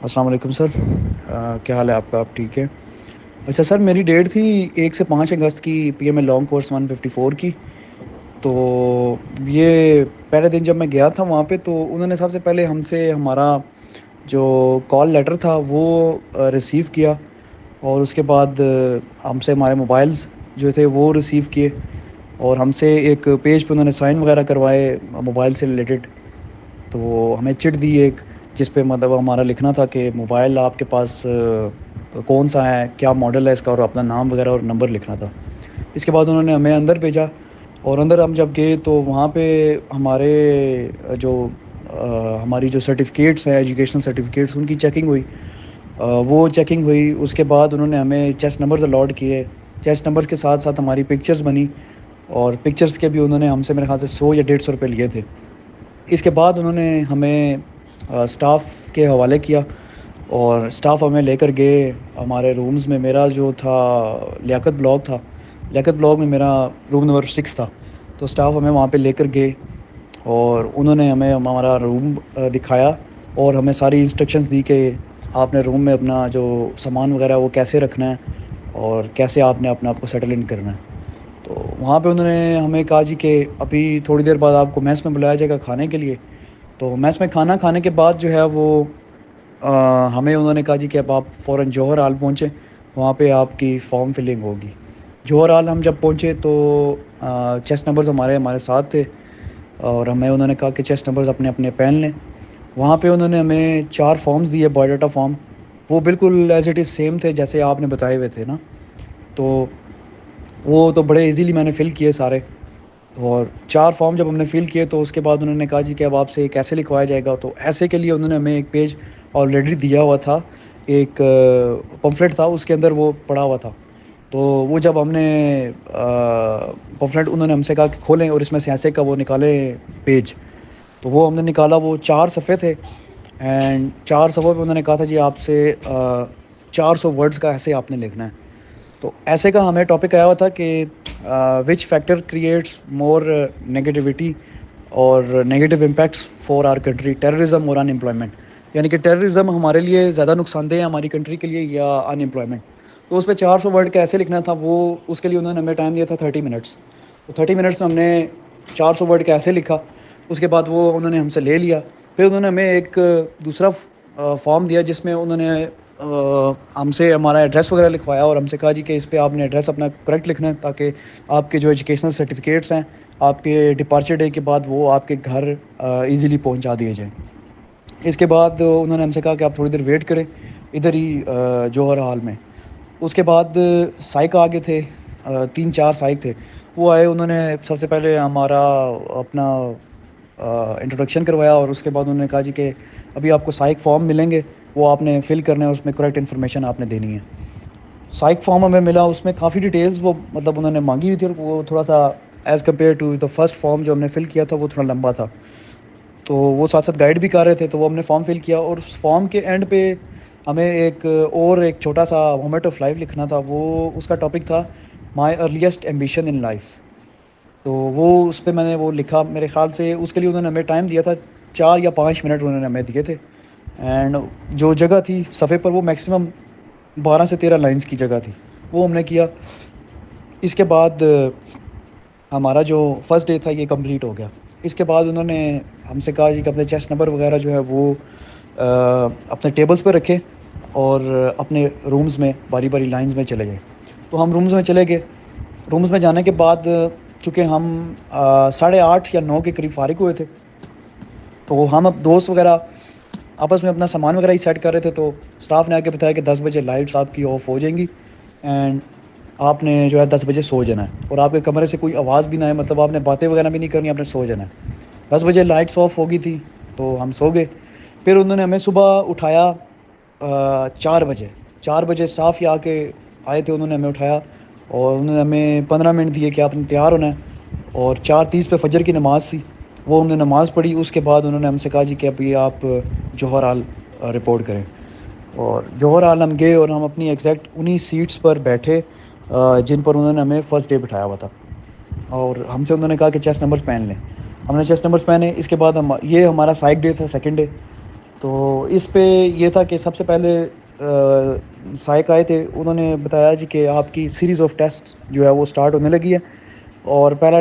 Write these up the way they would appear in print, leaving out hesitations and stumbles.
السلام علیکم سر، کیا حال ہے آپ کا؟ آپ ٹھیک ہے؟ اچھا سر، میری ڈیٹ تھی 1 سے 5 اگست کی P M A long course 154 کی. تو یہ پہلے دن جب میں گیا تھا وہاں پہ، تو انہوں نے سب سے پہلے ہم سے ہمارا جو کال لیٹر تھا وہ ریسیو کیا، اور اس کے بعد ہم سے ہمارے موبائلز جو تھے وہ ریسیو کیے، اور ہم سے ایک پیج پہ انہوں نے سائن وغیرہ کروائے موبائل سے ریلیٹڈ. تو وہ ہمیں چٹ دی ایک، جس پہ مطلب ہمارا لکھنا تھا کہ موبائل آپ کے پاس کون سا ہے، کیا ماڈل ہے اس کا، اور اپنا نام وغیرہ اور نمبر لکھنا تھا. اس کے بعد انہوں نے ہمیں اندر بھیجا، اور اندر ہم جب گئے تو وہاں پہ ہمارے جو ہماری جو سرٹیفکیٹس ہیں، ایجوکیشنل سرٹیفکیٹس، ان کی چیکنگ ہوئی. وہ چیکنگ ہوئی. اس کے بعد انہوں نے ہمیں چیسٹ نمبرز الاٹ کیے. چیسٹ نمبرز کے ساتھ ساتھ ہماری پکچرز بنی، اور پکچرز کے بھی انہوں نے ہم سے میرے خیال سے 100 یا 150 روپے لیے تھے. اس کے بعد انہوں نے ہمیں اسٹاف کے حوالے کیا، اور اسٹاف ہمیں لے کر گئے ہمارے رومز میں. میرا جو تھا لیاقت بلاک تھا، لیاقت بلاک میں میرا روم نمبر 6 تھا. تو اسٹاف ہمیں وہاں پہ لے کر گئے، اور انہوں نے ہمیں ہمارا روم دکھایا، اور ہمیں ساری انسٹرکشنز دی کہ آپ نے روم میں اپنا جو سامان وغیرہ وہ کیسے رکھنا ہے، اور کیسے آپ نے اپنا آپ کو سیٹل ان کرنا ہے. تو وہاں پہ انہوں نے ہمیں کہا جی کہ ابھی تھوڑی دیر بعد آپ کو میس میں بلایا جائے گا کھانے کے لیے. تو میس میں کھانا کھانے کے بعد جو ہے وہ ہمیں انہوں نے کہا جی کہ اب آپ فوراً جوہر ہال پہنچیں، وہاں پہ آپ کی فارم فلنگ ہوگی. جوہر ہال ہم جب پہنچے تو چیسٹ نمبرز ہمارے ساتھ تھے، اور ہمیں انہوں نے کہا کہ چیسٹ نمبرز اپنے اپنے پین لیں. وہاں پہ انہوں نے ہمیں 4 فارمز دیے، بایو ڈاٹا فارم. وہ بالکل ایز اٹ از سیم تھے جیسے آپ نے بتائے ہوئے تھے نا. تو وہ تو بڑے ایزیلی میں نے فل کیے سارے. اور 4 فارم جب ہم نے فل کیے تو اس کے بعد انہوں نے کہا جی کہ اب آپ سے کیسے لکھوایا جائے گا. تو ایسے کے لیے انہوں نے ہمیں ایک پیج آلریڈی دیا ہوا تھا، ایک پمفلٹ تھا، اس کے اندر وہ پڑا ہوا تھا. تو وہ جب ہم نے پمفلٹ، انہوں نے ہم سے کہا کہ کھولیں اور اس میں سے ایسے کا وہ نکالیں پیج. تو وہ ہم نے نکالا. وہ 4 صفحے تھے، اینڈ 4 صفحوں پہ انہوں نے کہا تھا جی آپ سے 400 ورڈز کا ایسے آپ نے لکھنا ہے. تو ایسے کا ہمیں ٹاپک آیا ہوا تھا کہ وچ فیکٹر کریٹس مور نگیٹیوٹی اور negative impacts for our country, terrorism اور ان امپلائمنٹ. یعنی کہ ٹیررزم ہمارے لیے زیادہ نقصان دہ ہے ہماری کنٹری کے لیے، یا ان امپلائمنٹ. تو اس پہ 400 ورڈ کیسے لکھنا تھا، وہ اس کے لیے انہوں نے ہمیں ٹائم دیا تھا 30 منٹس. تو 30 منٹس میں ہم نے 400 ورڈ کیسے لکھا. اس کے بعد وہ انہوں نے ہم سے لے لیا. پھر انہوں نے ہمیں ایک دوسرا فارم دیا، جس میں انہوں نے ہم سے ہمارا ایڈریس وغیرہ لکھوایا، اور ہم سے کہا جی کہ اس پہ آپ نے ایڈریس اپنا کریکٹ لکھنا ہے، تاکہ آپ کے جو ایجوکیشنل سرٹیفکیٹس ہیں آپ کے ڈپارچر ڈے کے بعد وہ آپ کے گھر ایزیلی پہنچا دیے جائیں. اس کے بعد انہوں نے ہم سے کہا کہ آپ تھوڑی دیر ویٹ کریں ادھر ہی جوہر ہال میں. اس کے بعد سائیک آگے تھے، 3-4 سائیک تھے. وہ آئے، انہوں نے سب سے پہلے ہمارا اپنا انٹروڈکشن کروایا، اور اس کے بعد انہوں نے کہا جی کہ ابھی آپ کو سائیک فارم ملیں گے، وہ آپ نے فل کرنا ہے، اس میں کریکٹ انفارمیشن آپ نے دینی ہے. سائیک فارم ہمیں ملا، اس میں کافی ڈیٹیلز وہ مطلب انہوں نے مانگی ہوئی تھی، اور وہ تھوڑا سا as compared to the first form جو ہم نے فل کیا تھا وہ تھوڑا لمبا تھا. تو وہ ساتھ ساتھ گائیڈ بھی کر رہے تھے. تو وہ ہم نے فارم فل کیا، اور اس فارم کے اینڈ پہ ہمیں ایک چھوٹا سا مومنٹ آف لائف لکھنا تھا. وہ اس کا ٹاپک تھا مائی ارلیسٹ ایمبیشن ان لائف. تو وہ اس پہ میں نے وہ لکھا. میرے خیال سے اس کے لیے انہوں نے ہمیں ٹائم دیا تھا 4 یا 5 منٹ انہوں نے ہمیں دیے تھے. اینڈ جو جگہ تھی صفحے پر وہ میکسیمم 12 سے 13 لائنس کی جگہ تھی. وہ ہم نے کیا. اس کے بعد ہمارا جو فرسٹ ڈے تھا یہ کمپلیٹ ہو گیا. اس کے بعد انہوں نے ہم سے کہا جی کہ اپنے چیسٹ نمبر وغیرہ جو ہے وہ اپنے ٹیبلز پہ رکھے، اور اپنے رومز میں باری باری لائنز میں چلے گئے. تو ہم رومز میں چلے گئے. رومز میں جانے کے بعد چونکہ ہم 8:30 یا 9 کے قریب فارغ ہوئے تھے، تو ہم اب دوست وغیرہ آپس میں اپنا سامان وغیرہ ہی سیٹ کر رہے تھے. تو اسٹاف نے آ کے بتایا کہ 10 بجے لائٹس آپ کی آف ہو جائیں گی، اینڈ آپ نے جو ہے 10 بجے سو جانا ہے، اور آپ کے کمرے سے کوئی آواز بھی نہ آئے، مطلب آپ نے باتیں وغیرہ بھی نہیں کرنی، آپ نے سو جانا ہے. 10 بجے لائٹس آف ہو گئی تھی تو ہم سو گئے. پھر انہوں نے ہمیں صبح اٹھایا 4 بجے. 4 بجے صاف ہی آئے تھے. انہوں نے ہمیں اٹھایا، اور انہوں نے ہمیں 15 منٹ دیے کہ آپ نے تیار ہونا ہے. اور 4:30 پہ فجر کی نماز تھی، وہ ہم نے نماز پڑھی. اس کے بعد انہوں نے ہم سے کہا جی کہ ابھی آپ جوہر ہال رپورٹ کریں. اور جوہر ہال ہم گئے، اور ہم اپنی ایگزیکٹ انہی سیٹس پر بیٹھے جن پر انہوں نے ہمیں فرسٹ ڈے بٹھایا ہوا تھا. اور ہم سے انہوں نے کہا کہ چیسٹ نمبرز پہن لیں. ہم نے چیسٹ نمبرز پہنے. اس کے بعد یہ ہمارا سائیک ڈے تھا، سیکنڈ ڈے. تو اس پہ یہ تھا کہ سب سے پہلے سائیک آئے تھے, انہوں نے بتایا جی کہ آپ کی سیریز آف ٹیسٹ جو ہے وہ سٹارٹ ہونے لگی ہے, اور پہلا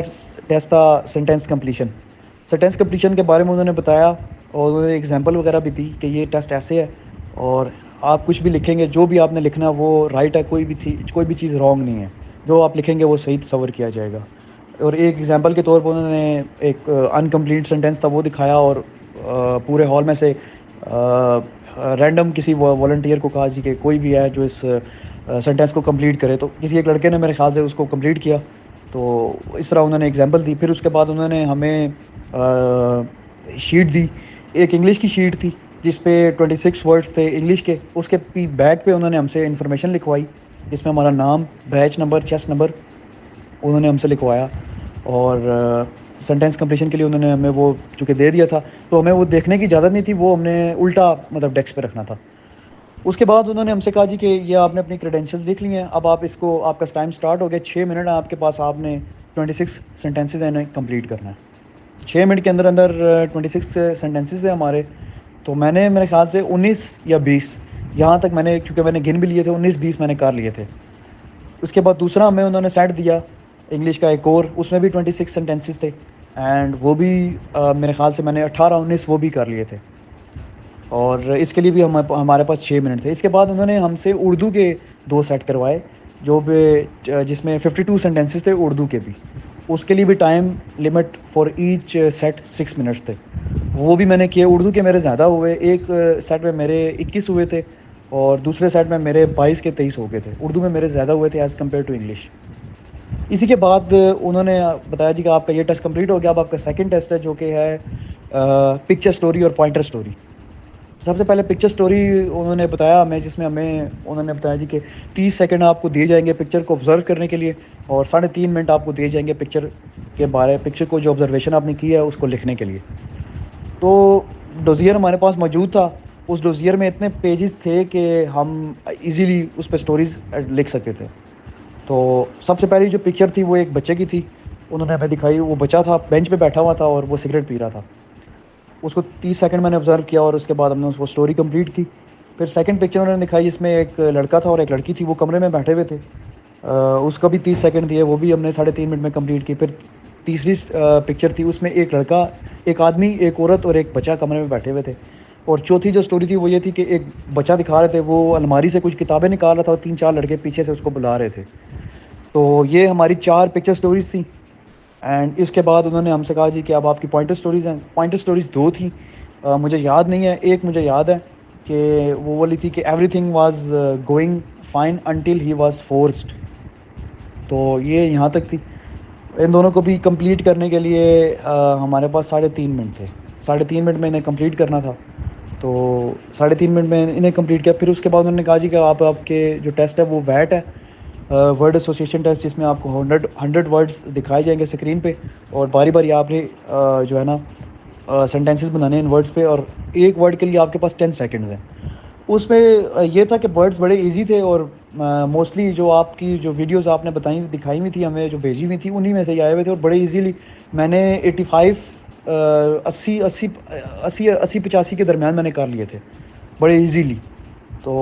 ٹیسٹ تھا سینٹینس کمپلیشن. سینٹینس کمپلیشن کے بارے میں انہوں نے بتایا, اور انہوں نے ایگزامپل وغیرہ بھی دی کہ یہ ٹیسٹ ایسے ہے, اور آپ کچھ بھی لکھیں گے, جو بھی آپ نے لکھنا وہ رائٹ ہے, کوئی بھی چیز رانگ نہیں ہے, جو آپ لکھیں گے وہ صحیح تصور کیا جائے گا. اور ایک ایگزامپل کے طور پر انہوں نے ایک انکمپلیٹ سینٹینس تھا وہ دکھایا, اور پورے ہال میں سے رینڈم کسی والنٹیئر کو کہا جی کہ کوئی بھی ہے جو اس سینٹینس کو کمپلیٹ کرے, تو کسی ایک لڑکے نے میرے خیال سے اس کو کمپلیٹ کیا. تو اس طرح انہوں نے ایگزامپل دی. پھر اس کے بعد انہوں نے ہمیں شیٹ دی, ایک انگلش کی شیٹ تھی جس پہ 26 ورڈز تھے انگلش کے. اس کے بیک پہ انہوں نے ہم سے انفارمیشن لکھوائی جس میں ہمارا نام, بیچ نمبر, چیسٹ نمبر انہوں نے ہم سے لکھوایا, اور سینٹینس کمپلیشن کے لیے انہوں نے ہمیں وہ چونکہ دے دیا تھا تو ہمیں وہ دیکھنے کی اجازت نہیں تھی, وہ ہم نے الٹا مطلب ڈیسک پہ رکھنا تھا. اس کے بعد انہوں نے ہم سے کہا جی کہ یہ آپ نے اپنی کریڈینشیلز لکھ لی ہیں, اب آپ اس کو, آپ کا ٹائم سٹارٹ ہو گیا, 6 منٹ آپ کے پاس, آپ نے 26 سینٹینسز ہیں انہیں کمپلیٹ کرنا ہے. 6 منٹ کے اندر 26 سینٹینسز ہیں ہمارے. تو میں نے میرے خیال سے 19 یا 20 یہاں تک میں نے, کیونکہ میں نے گن بھی لیے تھے, 19-20 میں نے کر لیے تھے. اس کے بعد دوسرا ہمیں انہوں نے سیٹ دیا انگلش کا ایک اور, اس میں بھی 26 سینٹینسز تھے, اینڈ وہ بھی میرے خیال سے میں نے 18-19 وہ بھی کر لیے تھے, اور اس کے لیے بھی ہمارے پاس 6 منٹ تھے. اس کے بعد انہوں نے ہم سے اردو کے 2 سیٹ کروائے جس میں 52 سینٹینسز تھے اردو کے بھی. اس کے لیے بھی time limit for each set 6 minutes تھے, وہ بھی میں نے کیے. اردو کے میرے زیادہ ہوئے, ایک سیٹ میں میرے 21 ہوئے تھے, اور دوسرے سیٹ میں میرے 22 کے 23 ہو گئے تھے. اردو میں میرے زیادہ ہوئے تھے ایز کمپیئر ٹو انگلش. اسی کے بعد انہوں نے بتایا جی کہ آپ کا یہ ٹیسٹ کمپلیٹ ہو گیا, اب آپ کا سیکنڈ ٹیسٹ ہے جو کہ ہے پکچر سٹوری اور پوائنٹر سٹوری. سب سے پہلے پکچر سٹوری انہوں نے بتایا ہمیں, جس میں انہوں نے بتایا جی کہ 30 سیکنڈ آپ کو دیے جائیں گے پکچر کو آبزرو کرنے کے لیے, اور 3.5 منٹ آپ کو دیے جائیں گے پکچر کے بارے, پکچر کو جو آبزرویشن آپ نے کی ہے اس کو لکھنے کے لیے. تو ڈوزیئر ہمارے پاس موجود تھا, اس ڈوزیئر میں اتنے پیجز تھے کہ ہم ایزیلی اس پہ سٹوریز لکھ سکتے تھے. تو سب سے پہلی جو پکچر تھی وہ ایک بچے کی تھی, انہوں نے ہمیں دکھائی. وہ بچہ تھا بینچ پہ بیٹھا ہوا تھا اور وہ سگریٹ پی رہا تھا. اس کو 30 سیکنڈ میں نے آبزرو کیا, اور اس کے بعد ہم نے اس کو سٹوری کمپلیٹ کی. پھر سیکنڈ پکچر انہوں نے دکھائی جس میں ایک لڑکا تھا اور ایک لڑکی تھی, وہ کمرے میں بیٹھے ہوئے تھے, اس کا بھی 30 سیکنڈ دیے, وہ بھی ہم نے 3.5 منٹ میں کمپلیٹ کی. پھر تیسری پکچر تھی, اس میں ایک لڑکا, ایک آدمی, ایک عورت اور ایک بچہ کمرے میں بیٹھے ہوئے تھے. اور چوتھی جو سٹوری تھی وہ یہ تھی کہ ایک بچہ دکھا رہے تھے, وہ الماری سے کچھ کتابیں نکال رہا تھا, اور 3-4 لڑکے پیچھے سے اس کو بلا رہے تھے. تو یہ ہماری 4 پکچر سٹوریز تھیں. اینڈ اس کے بعد انہوں نے ہم سے کہا جی کہ اب آپ کی پوائنٹر سٹوریز ہیں. پوائنٹر سٹوریز 2 تھیں, مجھے یاد نہیں ہے, ایک مجھے یاد ہے کہ وہ بولی تھی کہ everything was going fine until he was forced. تو یہ یہاں تک تھی. ان دونوں کو بھی کمپلیٹ کرنے کے لیے ہمارے پاس 3.5 منٹ تھے. 3.5 منٹ میں انہیں کمپلیٹ کرنا تھا, تو 3.5 منٹ میں انہیں کمپلیٹ کیا. پھر اس کے بعد انہوں نے کہا جی کہ آپ کے جو ٹیسٹ ہے وہ ویٹ ہے, ورڈ ایسوسیشن ٹیسٹ, جس میں آپ کو 100 ورڈز دکھائے جائیں گے اسکرین پہ, اور باری باری آپ نے جو ہے نا سینٹینسز بنانے ان ورڈز پہ, اور ایک ورڈ کے لیے آپ کے پاس 10 سیکنڈز ہیں. اس میں یہ تھا کہ ورڈز بڑے ایزی تھے, اور موسٹلی جو آپ کی جو ویڈیوز آپ نے دکھائی ہوئی تھی ہمیں, جو بھیجی ہوئی تھی, انہی میں سے ہی آئے ہوئے تھے, اور بڑے ایزیلی میں نے 80-85 کے درمیان میں نے کر لیے تھے بڑے ایزیلی. تو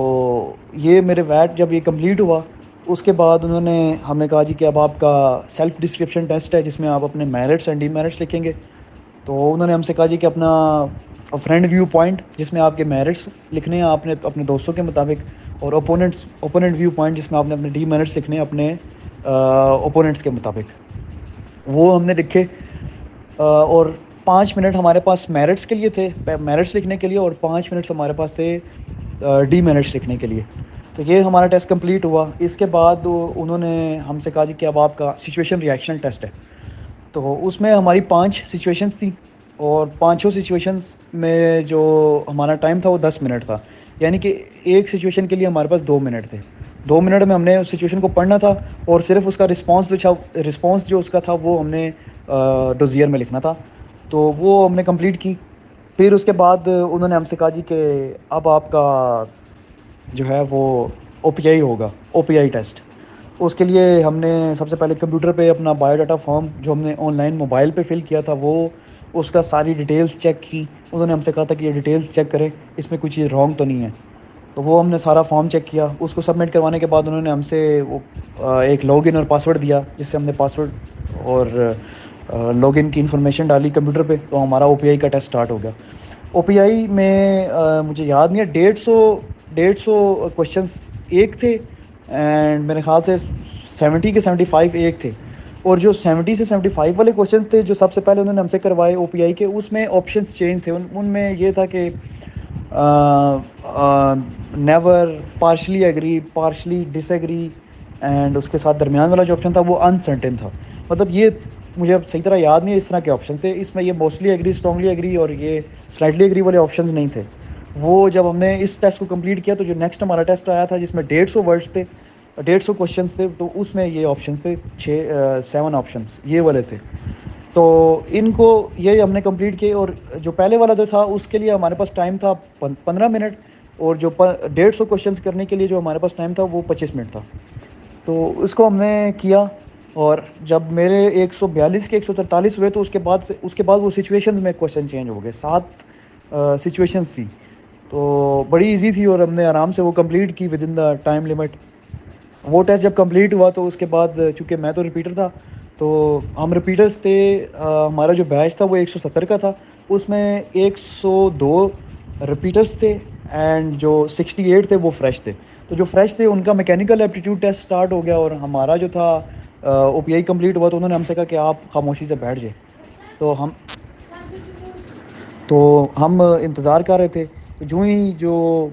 یہ میرے ویٹ جب یہ کمپلیٹ ہوا, اس کے بعد انہوں نے ہمیں کہا جی کہ اب آپ کا سیلف ڈسکرپشن ٹیسٹ ہے, جس میں آپ اپنے میرٹس اینڈ ڈی میرٹس لکھیں گے. تو انہوں نے ہم سے کہا جی کہ اپنا فرینڈ ویو پوائنٹ, جس میں آپ کے میرٹس لکھنے ہیں آپ نے اپنے دوستوں کے مطابق, اور اوپوننٹ ویو پوائنٹ, جس میں آپ نے اپنے ڈی میرٹس لکھنے ہیں اپنے اوپوننٹس کے مطابق. وہ ہم نے لکھے, اور 5 منٹ ہمارے پاس میرٹس کے لیے تھے, میرٹس لکھنے کے لیے, اور 5 منٹس ہمارے پاس تھے ڈی میرٹس لکھنے کے لیے. تو یہ ہمارا ٹیسٹ کمپلیٹ ہوا. اس کے بعد انہوں نے ہم سے کہا جی کہ اب آپ کا سچویشن ریئیکشن ٹیسٹ ہے. تو اس میں ہماری 5 سچویشنس تھیں, اور 5 سچویشنس میں جو ہمارا ٹائم تھا وہ 10 منٹ تھا, یعنی کہ ایک سچویشن کے لیے ہمارے پاس 2 منٹ تھے. 2 منٹ میں ہم نے اس سچویشن کو پڑھنا تھا, اور صرف اس کا رسپانس جو اس کا تھا وہ ہم نے ڈوزیئر میں لکھنا تھا. تو وہ ہم نے کمپلیٹ کی. پھر اس کے بعد انہوں نے ہم سے کہا جی کہ اب آپ کا جو ہے وہ OPI ہوگا, OPI ٹیسٹ. اس کے لیے ہم نے سب سے پہلے کمپیوٹر پہ اپنا بایو ڈاٹا فارم جو ہم نے آن لائن موبائل پہ فل کیا تھا وہ اس کا ساری ڈیٹیلز چیک کی. انہوں نے ہم سے کہا تھا کہ یہ ڈیٹیلز چیک کریں, اس میں کوئی چیز رانگ تو نہیں ہے. تو وہ ہم نے سارا فارم چیک کیا. اس کو سبمٹ کروانے کے بعد انہوں نے ہم سے وہ ایک لاگ ان اور پاسورڈ دیا, جس سے ہم نے پاسورڈ اور لاگ ان کی انفارمیشن ڈالی کمپیوٹر پہ. تو ہمارا او پی آئی کا ٹیسٹ اسٹارٹ ہو گیا. او پی آئی میں مجھے یاد نہیں ہے, 150 کوشچنس ایک تھے, اینڈ میرے خیال سے 70 کے 75 ایک تھے. اور جو 70 سے 75 والے کوشچنس تھے جو سب سے پہلے انہوں نے ہم سے کروائے او پی آئی کے, اس میں آپشنس چینج تھے. ان میں یہ تھا کہ never, partially agree, partially disagree, and اس کے ساتھ درمیان والا جو آپشن تھا وہ انسرٹن تھا. مطلب یہ مجھے اب صحیح طرح یاد نہیں ہے اس طرح کے آپشن تھے. اس میں یہ موسٹلی ایگری, اسٹرانگلی ایگری اور یہ سلائٹلی ایگری والے آپشنز نہیں تھے. وہ جب ہم نے اس ٹیسٹ کو کمپلیٹ کیا تو جو نیکسٹ ہمارا ٹیسٹ آیا تھا جس میں 150 ورڈس تھے, 150 کوشچنس تھے, تو اس میں یہ آپشنس تھے 7 آپشنس یہ والے تھے. تو ان کو یہ ہم نے کمپلیٹ کیے. اور جو پہلے والا جو تھا اس کے لیے ہمارے پاس ٹائم تھا 15 منٹ, اور جو 150 کوشچنس کرنے کے لیے جو ہمارے پاس ٹائم تھا وہ 25 منٹ تھا. تو اس کو ہم نے کیا. اور جب میرے 142 کے 143 ہوئے تو اس کے بعد وہ سچویشنز میں کوشچن چینج ہو گئے. 7 سچویشنز تھی, تو بڑی ایزی تھی اور ہم نے آرام سے وہ کمپلیٹ کی with in the time limit. وہ ٹیسٹ جب کمپلیٹ ہوا تو اس کے بعد چونکہ میں تو ریپیٹر تھا, تو ہم ریپیٹرز تھے. ہمارا جو بیچ تھا وہ 170 کا تھا, اس میں 102 ریپیٹرز تھے, اینڈ جو 68 تھے وہ فریش تھے. تو جو فریش تھے ان کا میکینیکل ایپٹیٹیوڈ ٹیسٹ اسٹارٹ ہو گیا, اور ہمارا جو تھا او پی آئی کمپلیٹ ہوا. تو انہوں نے ہم سے کہا کہ آپ خاموشی سے بیٹھ جائیں. تو ہم انتظار کر رہے تھے. جو ہی جو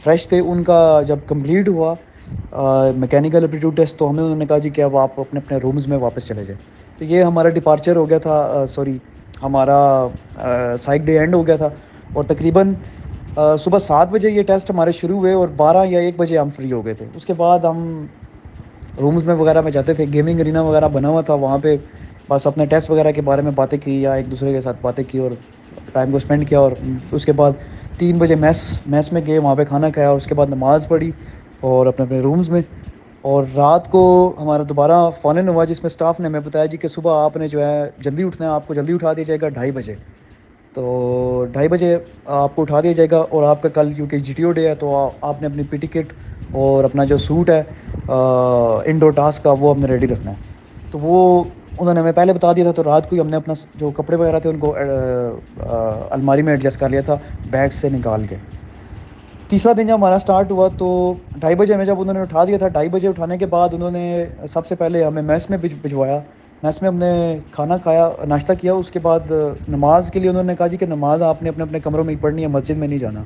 فریش تھے ان کا جب کمپلیٹ ہوا میکینیکل ایپٹیٹیوڈ ٹیسٹ, تو ہمیں انہوں نے کہا جی کہ اب آپ اپنے اپنے رومز میں واپس چلے جائیں. تو یہ ہمارا ڈپارچر ہو گیا تھا, ہمارا سائیک ڈے اینڈ ہو گیا تھا. اور تقریباً صبح 7 بجے یہ ٹیسٹ ہمارے شروع ہوئے, اور 12 یا 1 بجے ہم فری ہو گئے تھے. اس کے بعد ہم رومز میں وغیرہ میں جاتے تھے. گیمنگ ارینا وغیرہ بنا ہوا تھا, وہاں پہ بس اپنے ٹیسٹ وغیرہ کے بارے میں باتیں کی, یا ایک دوسرے کے ساتھ باتیں کی اور ٹائم کو اسپینڈ کیا. اور اس کے بعد 3 بجے میس میں گئے, وہاں پہ کھانا کھایا. اس کے بعد نماز پڑھی اور اپنے اپنے رومز میں. اور رات کو ہمارا دوبارہ فون ان ہوا, جس میں اسٹاف نے ہمیں بتایا جی کہ صبح آپ نے جو ہے جلدی اٹھنا ہے, آپ کو جلدی اٹھا دیا جائے گا 2:30 بجے. تو 2:30 بجے آپ کو اٹھا دیا جائے گا, اور آپ کا کل کیونکہ جی ٹی او ڈے ہے تو آپ نے اپنی پی ٹی کٹ اور اپنا جو سوٹ ہے انڈور ٹاسک کا وہ ہم نے ریڈی رکھنا ہے. تو وہ انہوں نے ہمیں پہلے بتا دیا تھا. تو رات کو ہی ہم نے اپنا جو کپڑے وغیرہ تھے ان کو الماری میں ایڈجسٹ کر لیا تھا بیگ سے نکال کے. تیسرا دن جب ہمارا سٹارٹ ہوا تو 2:30 بجے ہمیں جب انہوں نے اٹھا دیا تھا, 2:30 بجے اٹھانے کے بعد انہوں نے سب سے پہلے ہمیں میس میں بھجوایا. میس میں ہم نے کھانا کھایا, ناشتہ کیا. اس کے بعد نماز کے لیے انہوں نے کہا جی کہ نماز آپ نے اپنے اپنے کمروں میں ہی پڑھنی ہے, مسجد میں نہیں جانا.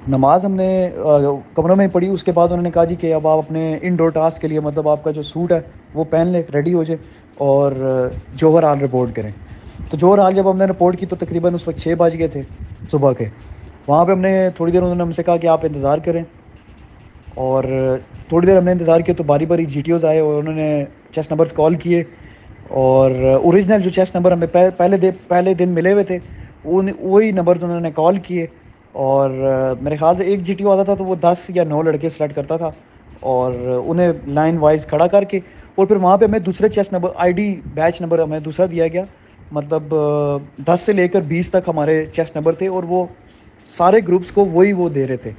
نماز ہم نے کمروں میں ہی پڑھی. اس کے بعد انہوں نے کہا جی کہ اب آپ اپنے انڈور ٹاسک کے لیے, مطلب آپ کا جو سوٹ ہے وہ پہن لیں, ریڈی ہو جائے, اور جوہر حال رپورٹ کریں. تو جوہر حال جب ہم نے رپورٹ کی تو تقریباً اس وقت 6 بج گئے تھے صبح کے. وہاں پہ ہم نے تھوڑی دیر, انہوں نے ہم سے کہا کہ آپ انتظار کریں, اور تھوڑی دیر ہم نے انتظار کیا. تو باری باری جی ٹی اوز آئے اور انہوں نے چیسٹ نمبرز کال کیے, اور اوریجنل جو چیسٹ نمبر ہمیں پہلے دن ملے ہوئے تھے وہی نمبرز انہوں نے کال کیے. اور میرے خیال سے ایک جی ٹی او آتا تھا تو وہ 10 یا 9 لڑکے سلیکٹ کرتا تھا, اور انہیں لائن وائز کھڑا کر کے, اور پھر وہاں پہ ہمیں دوسرے chest number ID badge number ہمیں دوسرا دیا گیا. مطلب 10 سے لے کر 20 تک ہمارے چیسٹ نمبر تھے, اور وہ سارے گروپس کو وہ دے رہے تھے.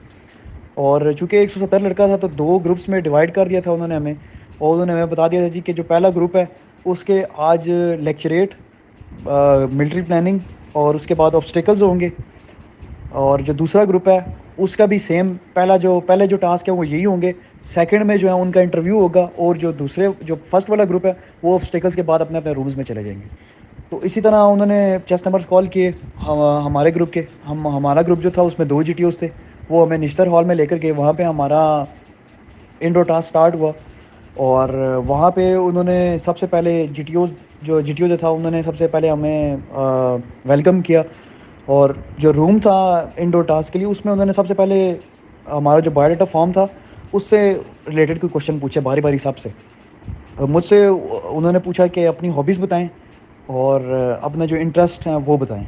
اور چونکہ 170 لڑکا تھا تو 2 گروپس میں ڈیوائڈ کر دیا تھا انہوں نے ہمیں. اور انہوں نے ہمیں بتا دیا تھا جی کہ جو پہلا گروپ ہے اس کے آج لیکچریٹ, ملٹری پلاننگ, اور اس کے بعد آبسٹیکلز ہوں گے. اور جو دوسرا گروپ ہے اس کا بھی سیم, پہلے جو ٹاسک ہے وہ یہی ہوں گے. سیکنڈ میں جو ہے ان کا انٹرویو ہوگا, اور جو فرسٹ والا گروپ ہے وہ آبسٹیکلز کے بعد اپنے اپنے رومز میں چلے جائیں گے. تو اسی طرح انہوں نے چیسٹ نمبرز کال کیے ہمارے گروپ کے. ہمارا گروپ جو تھا اس میں 2 جی ٹی اوز تھے, وہ ہمیں نشتر ہال میں لے کر گئے. وہاں پہ ہمارا انڈور ٹاسک سٹارٹ ہوا, اور وہاں پہ انہوں نے سب سے پہلے جی ٹی او جو تھا انہوں نے سب سے پہلے ہمیں ویلکم کیا. اور جو روم تھا انڈور ٹاسک کے لیے اس میں انہوں نے سب سے پہلے ہمارا جو بایو ڈاٹا فارم تھا اس سے ریلیٹڈ کوئی کوشچن پوچھے باری باری سب سے. مجھ سے انہوں نے پوچھا کہ اپنی ہابیز بتائیں اور اپنا جو انٹرسٹ ہیں وہ بتائیں.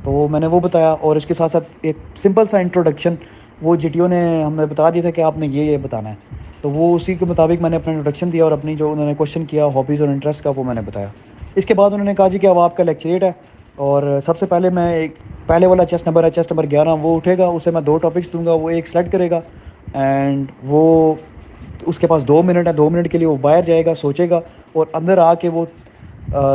تو میں نے وہ بتایا, اور اس کے ساتھ ساتھ ایک سمپل سا انٹروڈکشن وہ جی ٹی او نے ہمیں بتا دیا تھا کہ آپ نے یہ بتانا ہے. تو وہ اسی کے مطابق میں نے اپنا انٹروڈکشن دیا, اور اپنی جو انہوں نے کوشچن کیا ہابیز اور انٹرسٹ کا وہ میں نے بتایا. اس کے بعد انہوں نے کہا جی کہ اب آپ کا لیکچریٹ ہے، اور سب سے پہلے میں ایک پہلے والا چیسٹ نمبر ہے، چیسٹ نمبر 11، وہ اٹھے گا، اسے میں 2 ٹاپکس دوں گا، وہ ایک سلیکٹ کرے گا، اینڈ وہ اس کے پاس 2 منٹ ہے، 2 منٹ کے لیے وہ باہر جائے گا، سوچے گا، اور اندر آ کے وہ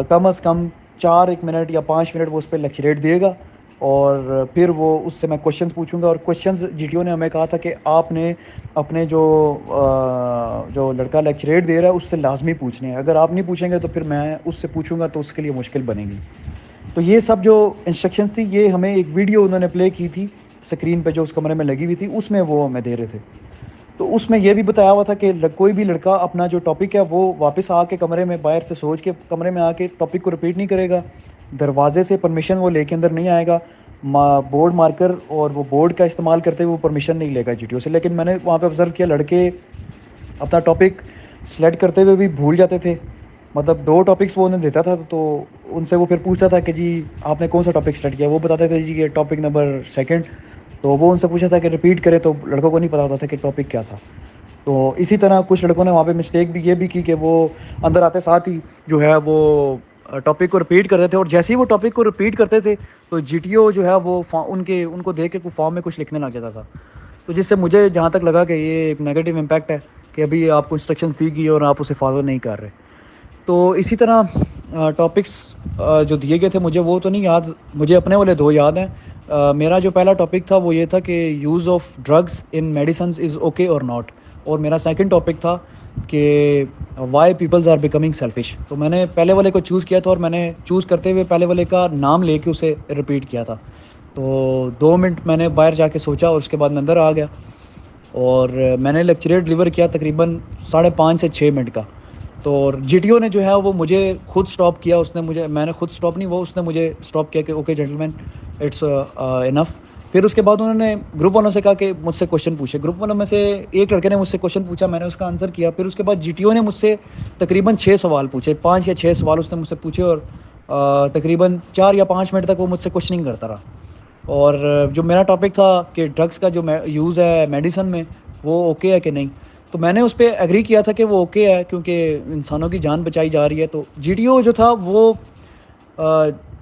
کم از کم 1 منٹ یا 5 منٹ وہ اس پہ لیکچریٹ دے گا، اور پھر وہ اس سے میں کوشچنس پوچھوں گا، اور کوشچنس جی ٹی او نے ہمیں کہا تھا کہ آپ نے اپنے جو لڑکا لیکچریٹ دے رہا ہے اس سے لازمی پوچھنے ہیں، اگر آپ نہیں پوچھیں گے تو پھر میں اس سے پوچھوں گا تو اس کے لیے مشکل بنے گی۔ تو یہ سب جو انسٹرکشنس تھی، یہ ہمیں ایک ویڈیو انہوں نے پلے کی تھی اسکرین پہ جو اس کمرے میں لگی ہوئی تھی، اس میں وہ ہمیں دے رہے تھے۔ تو اس میں یہ بھی بتایا ہوا تھا کہ کوئی بھی لڑکا اپنا جو ٹاپک ہے وہ واپس آ کے کمرے میں باہر سے سوچ کے کمرے میں آ کے ٹاپک کو رپیٹ نہیں کرے گا، دروازے سے پرمیشن وہ لے کے اندر نہیں آئے گا، بورڈ مارکر اور وہ بورڈ کا استعمال کرتے ہوئے وہ پرمیشن نہیں لے گا جی ٹی او سے۔ لیکن میں نے وہاں پہ آبزرو کیا لڑکے اپنا ٹاپک سلیکٹ کرتے ہوئے بھی بھول جاتے تھے، مطلب 2 ٹاپکس وہ انہیں دیتا تھا تو ان سے وہ پھر پوچھتا تھا کہ جی آپ نے کون سا ٹاپک سلیکٹ کیا، وہ بتاتے تھے جی کہ ٹاپک نمبر 2، تو وہ ان سے پوچھا تھا کہ رپیٹ کرے، تو لڑکوں کو نہیں پتا ہوتا تھا کہ ٹاپک کیا تھا۔ تو اسی طرح کچھ لڑکوں نے وہاں پہ مسٹیک بھی یہ بھی کی کہ وہ اندر آتے ساتھ ہی جو ہے وہ ٹاپک کو رپیٹ کرتے تھے، اور جیسے ہی وہ ٹاپک کو رپیٹ کرتے تھے تو جی ٹی او جو ہے وہ ان کو دیکھ کے کوئی فارم میں کچھ لکھنے لگ جاتا تھا، تو جس سے مجھے جہاں تک لگا کہ یہ ایک نیگیٹو امپیکٹ ہے کہ ابھی آپ کو انسٹرکشنز دی گئی اور آپ اسے فالو نہیں کر رہے۔ تو اسی طرح ٹاپکس جو دیے گئے تھے مجھے وہ تو نہیں یاد، مجھے اپنے والے 2 یاد ہیں۔ میرا جو پہلا ٹاپک تھا وہ یہ تھا کہ use of drugs in medicines is okay اور ناٹ، اور میرا سیکنڈ ٹاپک تھا کہ why peoples are becoming selfish. تو میں نے پہلے والے کو چوز کیا تھا، اور میں نے چوز کرتے ہوئے پہلے والے کا نام لے کے اسے رپیٹ کیا تھا۔ تو 2 منٹ میں نے باہر جا کے سوچا، اور اس کے بعد میں اندر آ گیا، اور میں نے لیکچریٹ ڈلیور کیا تقریباً 5.5 سے 6 منٹ کا۔ تو جی ٹی او نے جو ہے وہ مجھے خود سٹاپ کیا، اس نے مجھے، میں نے خود سٹاپ نہیں، وہ اس نے مجھے سٹاپ کیا کہ اوکے جینٹلمین اٹس انف۔ پھر اس کے بعد انہوں نے گروپ والوں سے کہا کہ مجھ سے کوشچن پوچھے، گروپ والوں میں سے ایک لڑکے نے مجھ سے کوشچن پوچھا، میں نے اس کا آنسر کیا۔ پھر اس کے بعد جی ٹی او نے مجھ سے تقریباً 6 سوال پوچھے، 5 یا 6 سوال اس نے مجھ سے پوچھے، اور تقریباً 4 یا 5 منٹ تک وہ مجھ سے کوشچننگ کرتا رہا۔ اور جو میرا ٹاپک تھا کہ ڈرگس کا جو یوز ہے میڈیسن میں وہ اوکے ہے کہ نہیں، تو میں نے اس پہ ایگری کیا تھا کہ وہ اوکے ہے کیونکہ انسانوں کی جان بچائی جا رہی ہے۔ تو جی ٹی او جو تھا وہ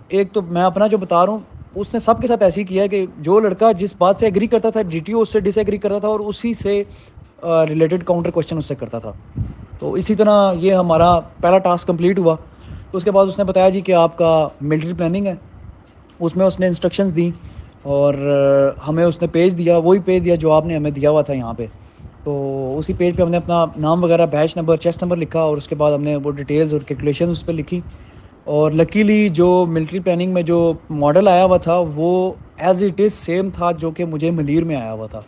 ایک تو میں اپنا جو بتا رہا ہوں اس نے سب کے ساتھ ایسے ہی کیا ہے کہ جو لڑکا جس بات سے ایگری کرتا تھا جی ٹی او اس سے ڈس ایگری کرتا تھا، اور اسی سے ریلیٹڈ کاؤنٹر کوشچن اس سے کرتا تھا۔ تو اسی طرح یہ ہمارا پہلا ٹاسک کمپلیٹ ہوا۔ تو اس کے بعد اس نے بتایا جی کہ آپ کا ملٹری پلاننگ ہے، اس میں اس نے انسٹرکشنز دیں، اور ہمیں اس نے پیج دیا، وہی پیج دیا جو آپ نے ہمیں دیا ہوا تھا یہاں پہ۔ تو اسی پیج پہ ہم نے اپنا نام وغیرہ، بیچ نمبر، چیسٹ نمبر لکھا، اور اس کے بعد ہم نے وہ ڈیٹیلز اور کیلکولیشن اس پہ لکھی۔ اور لکیلی جو ملٹری پلاننگ میں جو ماڈل آیا ہوا تھا وہ ایز اٹ از سیم تھا جو کہ مجھے ملیر میں آیا ہوا تھا۔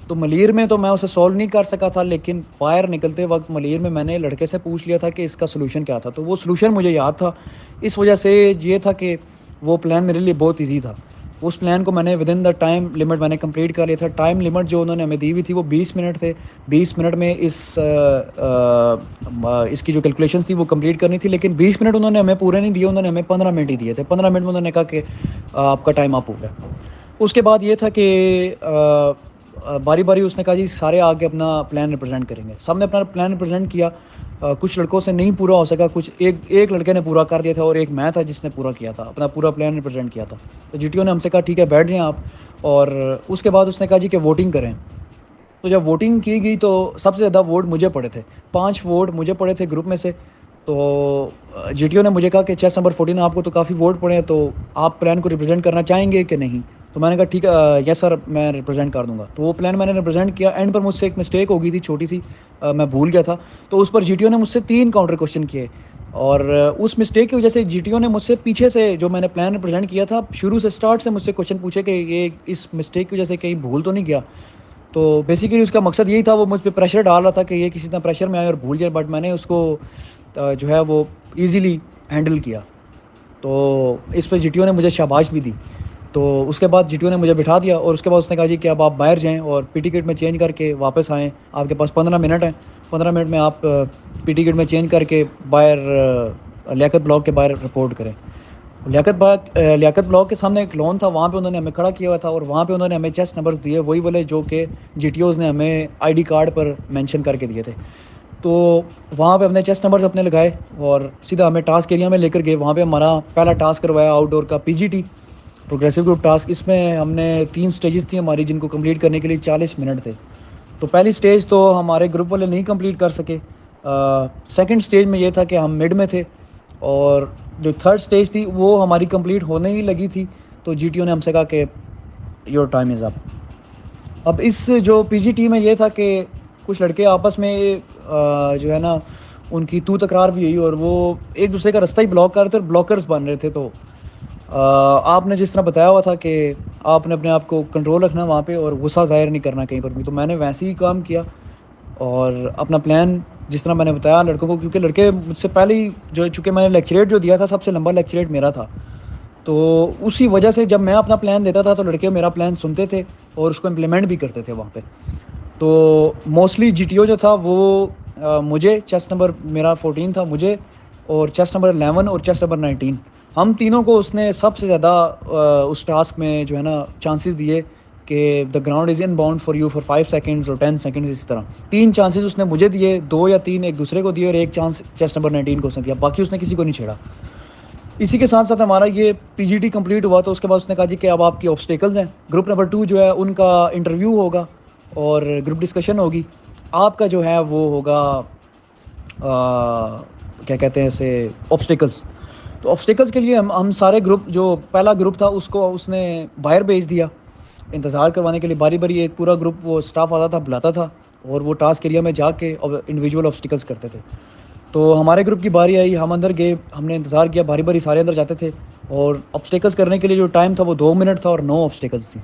تو ملیر میں تو میں اسے سولو نہیں کر سکا تھا، لیکن باہر نکلتے وقت ملیر میں میں نے لڑکے سے پوچھ لیا تھا کہ اس کا سلوشن کیا تھا، تو وہ سلوشن مجھے یاد تھا۔ اس وجہ سے یہ تھا کہ وہ پلان میرے لیے بہت ایزی تھا۔ اس پلان کو میں نے with in the time limit میں نے کمپلیٹ کر لیا تھا۔ ٹائم لمٹ جو انہوں نے ہمیں دی ہوئی تھی وہ 20 منٹ تھے، 20 منٹ میں اس کی جو کیلکولیشنس تھی وہ کمپلیٹ کرنی تھی، لیکن 20 منٹ انہوں نے ہمیں پورے نہیں دیے، انہوں نے ہمیں 15 منٹ ہی دیے تھے۔ 15 منٹ میں انہوں نے کہا کہ آپ کا ٹائم آپ ہو گیا۔ اس کے بعد یہ تھا کہ باری باری اس نے کہا جی سارے آ کے اپنا پلان ریپرزینٹ کریں گے۔ سب نے اپنا پلان ریپرزینٹ کیا، کچھ لڑکوں سے نہیں پورا ہو سکا، کچھ ایک لڑکے نے پورا کر دیا تھا، اور ایک میں تھا جس نے پورا کیا تھا، اپنا پورا پلان ریپرزینٹ کیا تھا۔ تو جی ٹی او نے ہم سے کہا ٹھیک ہے بیٹھ جائیں آپ، اور اس کے بعد اس نے کہا جی کہ ووٹنگ کریں۔ تو جب ووٹنگ کی گئی تو سب سے زیادہ ووٹ مجھے پڑے تھے، 5 ووٹ مجھے پڑے تھے گروپ میں سے۔ تو جی ٹی او نے مجھے کہا کہ چیس نمبر 14 آپ کو تو کافی ووٹ پڑے ہیں، تو آپ پلان کو ریپرزینٹ کرنا چاہیں گے کہ نہیں؟ تو میں نے کہا ٹھیک ہے یس سر میں ریپرزینٹ کر دوں گا۔ تو وہ پلان میں نے ریپرزینٹ کیا۔ اینڈ پر مجھ سے ایک مسٹیک ہو گئی تھی چھوٹی سی، میں بھول گیا تھا، تو اس پر جی ٹی او نے مجھ سے 3 کاؤنٹر کوشچن کیے، اور اس مسٹیک کی وجہ سے جی ٹی او نے مجھ سے پیچھے سے جو میں نے پلان ریپرزینٹ کیا تھا شروع سے اسٹارٹ سے مجھ سے کوشچن پوچھے کہ یہ اس مسٹیک کی وجہ سے کہیں بھول تو نہیں گیا۔ تو بیسیکلی اس کا مقصد یہی تھا، وہ مجھ پہ پریشر ڈال رہا تھا کہ یہ کسی طرح پریشر میں آئے اور بھول جائے، بٹ میں نے اس کو جو ہے وہ ایزیلی ہینڈل کیا۔ تو اس پہ جی ٹی او نے مجھے شاباش بھی دی۔ تو اس کے بعد جی ٹی او نے مجھے بٹھا دیا، اور اس کے بعد اس نے کہا جی کہ اب آپ باہر جائیں اور پی ٹی کٹ میں چینج کر کے واپس آئیں، آپ کے پاس 15 منٹ ہیں، 15 منٹ میں آپ پی ٹی کٹ میں چینج کر کے باہر لیاقت بلاک کے باہر رپورٹ کریں۔ لیاقت بلاک کے سامنے ایک لون تھا، وہاں پہ انہوں نے ہمیں کھڑا کیا ہوا تھا، اور وہاں پہ انہوں نے ہمیں چیسٹ نمبرز دیے، وہی والے جو کہ جی ٹی اوز نے ہمیں I D card per mention کر کے دیے تھے۔ تو وہاں پہ ہم نے چیسٹ نمبرز اپنے لگائے اور سیدھا ہمیں ٹاسک ایریا میں لے کر گئے. وہاں پہ ہمارا پہلا ٹاسک کروایا آؤٹ ڈور کا PGT پروگریسو گروپ ٹاسک. اس میں ہم نے 3 سٹیجز تھیں ہماری جن کو کمپلیٹ کرنے کے لیے 40 منٹ تھے. تو پہلی سٹیج تو ہمارے گروپ والے نہیں کمپلیٹ کر سکے. سیکنڈ سٹیج میں یہ تھا کہ ہم مڈ میں تھے, اور جو تھرڈ سٹیج تھی وہ ہماری کمپلیٹ ہونے ہی لگی تھی. تو GTO نے ہم سے کہا کہ یور ٹائم از اپ. اب اس جو PGT میں یہ تھا کہ کچھ لڑکے آپس میں جو ہے نا ان کی تکرار بھی ہوئی, اور وہ ایک دوسرے کا رستہ ہی بلاک کر رہے تھے اور بلاکرز بن رہے تھے. تو آپ نے جس طرح بتایا ہوا تھا کہ آپ نے اپنے آپ کو کنٹرول رکھنا وہاں پہ اور غصہ ظاہر نہیں کرنا کہیں پر بھی, تو میں نے ویسے ہی کام کیا اور اپنا پلان جس طرح میں نے بتایا لڑکوں کو, کیونکہ لڑکے مجھ سے پہلے ہی چونکہ میں نے لیکچریٹ جو دیا تھا سب سے لمبا لیکچریٹ میرا تھا, تو اسی وجہ سے جب میں اپنا پلان دیتا تھا تو لڑکے میرا پلان سنتے تھے اور اس کو امپلیمنٹ بھی کرتے تھے وہاں پہ. تو موسٹلی GTO جو تھا وہ مجھے, چیسٹ نمبر میرا 14 تھا مجھے, اور چیسٹ نمبر 11 اور چیسٹ نمبر 19, ہم تینوں کو اس نے سب سے زیادہ اس ٹاسک میں جو ہے نا چانسز دیے کہ the ground is in bound for you for 5 seconds اور 10 سیکنڈز. اس طرح 3 چانسز اس نے مجھے دیے, 2 یا 3 ایک دوسرے کو دیے, اور ایک چانس چیسٹ نمبر 19 کو اس نے دیا, باقی اس نے کسی کو نہیں چھیڑا. اسی کے ساتھ ساتھ ہمارا یہ PGT کمپلیٹ ہوا. تو اس کے بعد اس نے کہا جی کہ اب آپ کی آبسٹیکلز ہیں. گروپ نمبر 2 جو ہے ان کا انٹرویو ہوگا اور گروپ ڈسکشن ہوگی. آپ کا جو ہے وہ ہوگا کیا کہتے ہیں اسے, آبسٹیکلز. تو آبسٹیکلز کے لیے ہم سارے گروپ, جو پہلا گروپ تھا اس کو اس نے باہر بھیج دیا انتظار کروانے کے لیے. باری باری ایک پورا گروپ وہ اسٹاف آتا تھا, بلاتا تھا, اور وہ ٹاسک ایریا میں جا کے انڈیویجول آبسٹیکلز کرتے تھے. تو ہمارے گروپ کی باری آئی, ہم اندر گئے, ہم نے انتظار کیا, باری باری سارے اندر جاتے تھے, اور آبسٹیکلز کرنے کے لیے جو ٹائم تھا وہ 2 منٹ تھا, اور 9 آبسٹیکلز تھیں.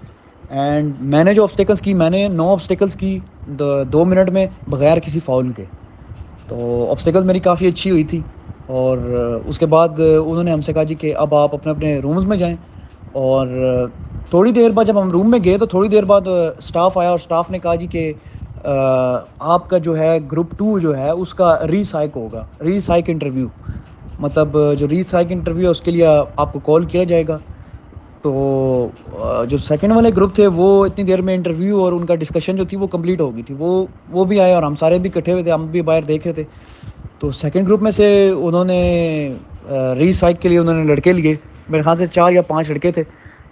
اینڈ میں نے جو آبسٹیکلز کی, میں نے 9 آبسٹیکلز کی 2 منٹ میں بغیر کسی فاؤل کے. تو آبسٹیکلز میری کافی اچھی ہوئی تھی. اور اس کے بعد انہوں نے ہم سے کہا جی کہ اب آپ اپنے اپنے رومز میں جائیں. اور تھوڑی دیر بعد جب ہم روم میں گئے تو تھوڑی دیر بعد اسٹاف آیا, اور اسٹاف نے کہا جی کہ آپ کا جو ہے گروپ 2 جو ہے اس کا ری سائیک ہوگا, ری سائیک انٹرویو. مطلب جو ری سائیک انٹرویو ہے اس کے لیے آپ کو کال کیا جائے گا. تو جو سیکنڈ والے گروپ تھے وہ اتنی دیر میں انٹرویو اور ان کا ڈسکشن جو تھی وہ کمپلیٹ ہو گئی تھی. وہ بھی آئے اور ہم سارے بھی اکٹھے ہوئے تھے, ہم بھی باہر دیکھ رہے تھے. تو سیکنڈ گروپ میں سے انہوں نے ری سائیک کے لیے انہوں نے لڑکے لیے, میرے خیال سے 4 یا 5 لڑکے تھے.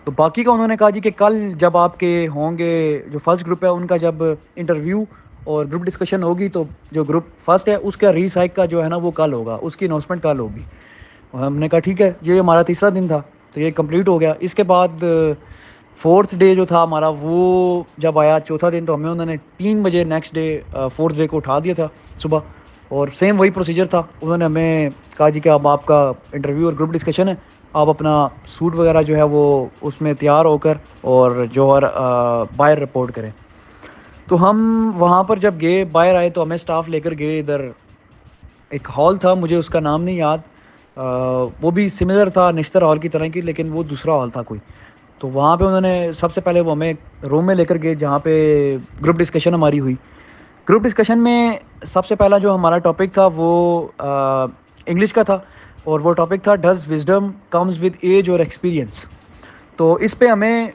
تو باقی کا انہوں نے کہا جی کہ کل جب آپ کے ہوں گے, جو فرسٹ گروپ ہے ان کا جب انٹرویو اور گروپ ڈسکشن ہوگی, تو جو گروپ فرسٹ ہے اس کا ری سائیک کا جو ہے نا وہ کل ہوگا, اس کی اناؤنسمنٹ کل ہوگی. اور ہم نے کہا ٹھیک ہے, یہ ہمارا تیسرا دن تھا تو یہ کمپلیٹ ہو گیا. اس کے بعد 4تھ ڈے جو تھا ہمارا, وہ جب آیا چوتھا دن, تو ہمیں انہوں نے 3 بجے نیکسٹ ڈے 4تھ ڈے کو اٹھا دیا تھا صبح, اور سیم وہی پروسیجر تھا. انہوں نے ہمیں کہا جی کہ اب آپ کا انٹرویو اور گروپ ڈسکشن ہے, آپ اپنا سوٹ وغیرہ جو ہے وہ اس میں تیار ہو کر اور جو اور باہر رپورٹ کریں. تو ہم وہاں پر جب گئے, باہر آئے, تو ہمیں اسٹاف لے کر گئے ادھر. ایک ہال تھا, مجھے اس کا نام نہیں یاد, وہ بھی سملر تھا نشتر ہال کی طرح کی, لیکن وہ دوسرا ہال تھا کوئی. تو وہاں پہ انہوں نے سب سے پہلے وہ ہمیں روم میں لے کر گئے جہاں پہ گروپ ڈسکشن ہماری ہوئی. گروپ ڈسکشن میں سب سے پہلا جو ہمارا ٹاپک تھا وہ انگلش کا تھا, اور وہ ٹاپک تھا does wisdom comes with age اور ایکسپیرینس. تو اس پہ ہمیں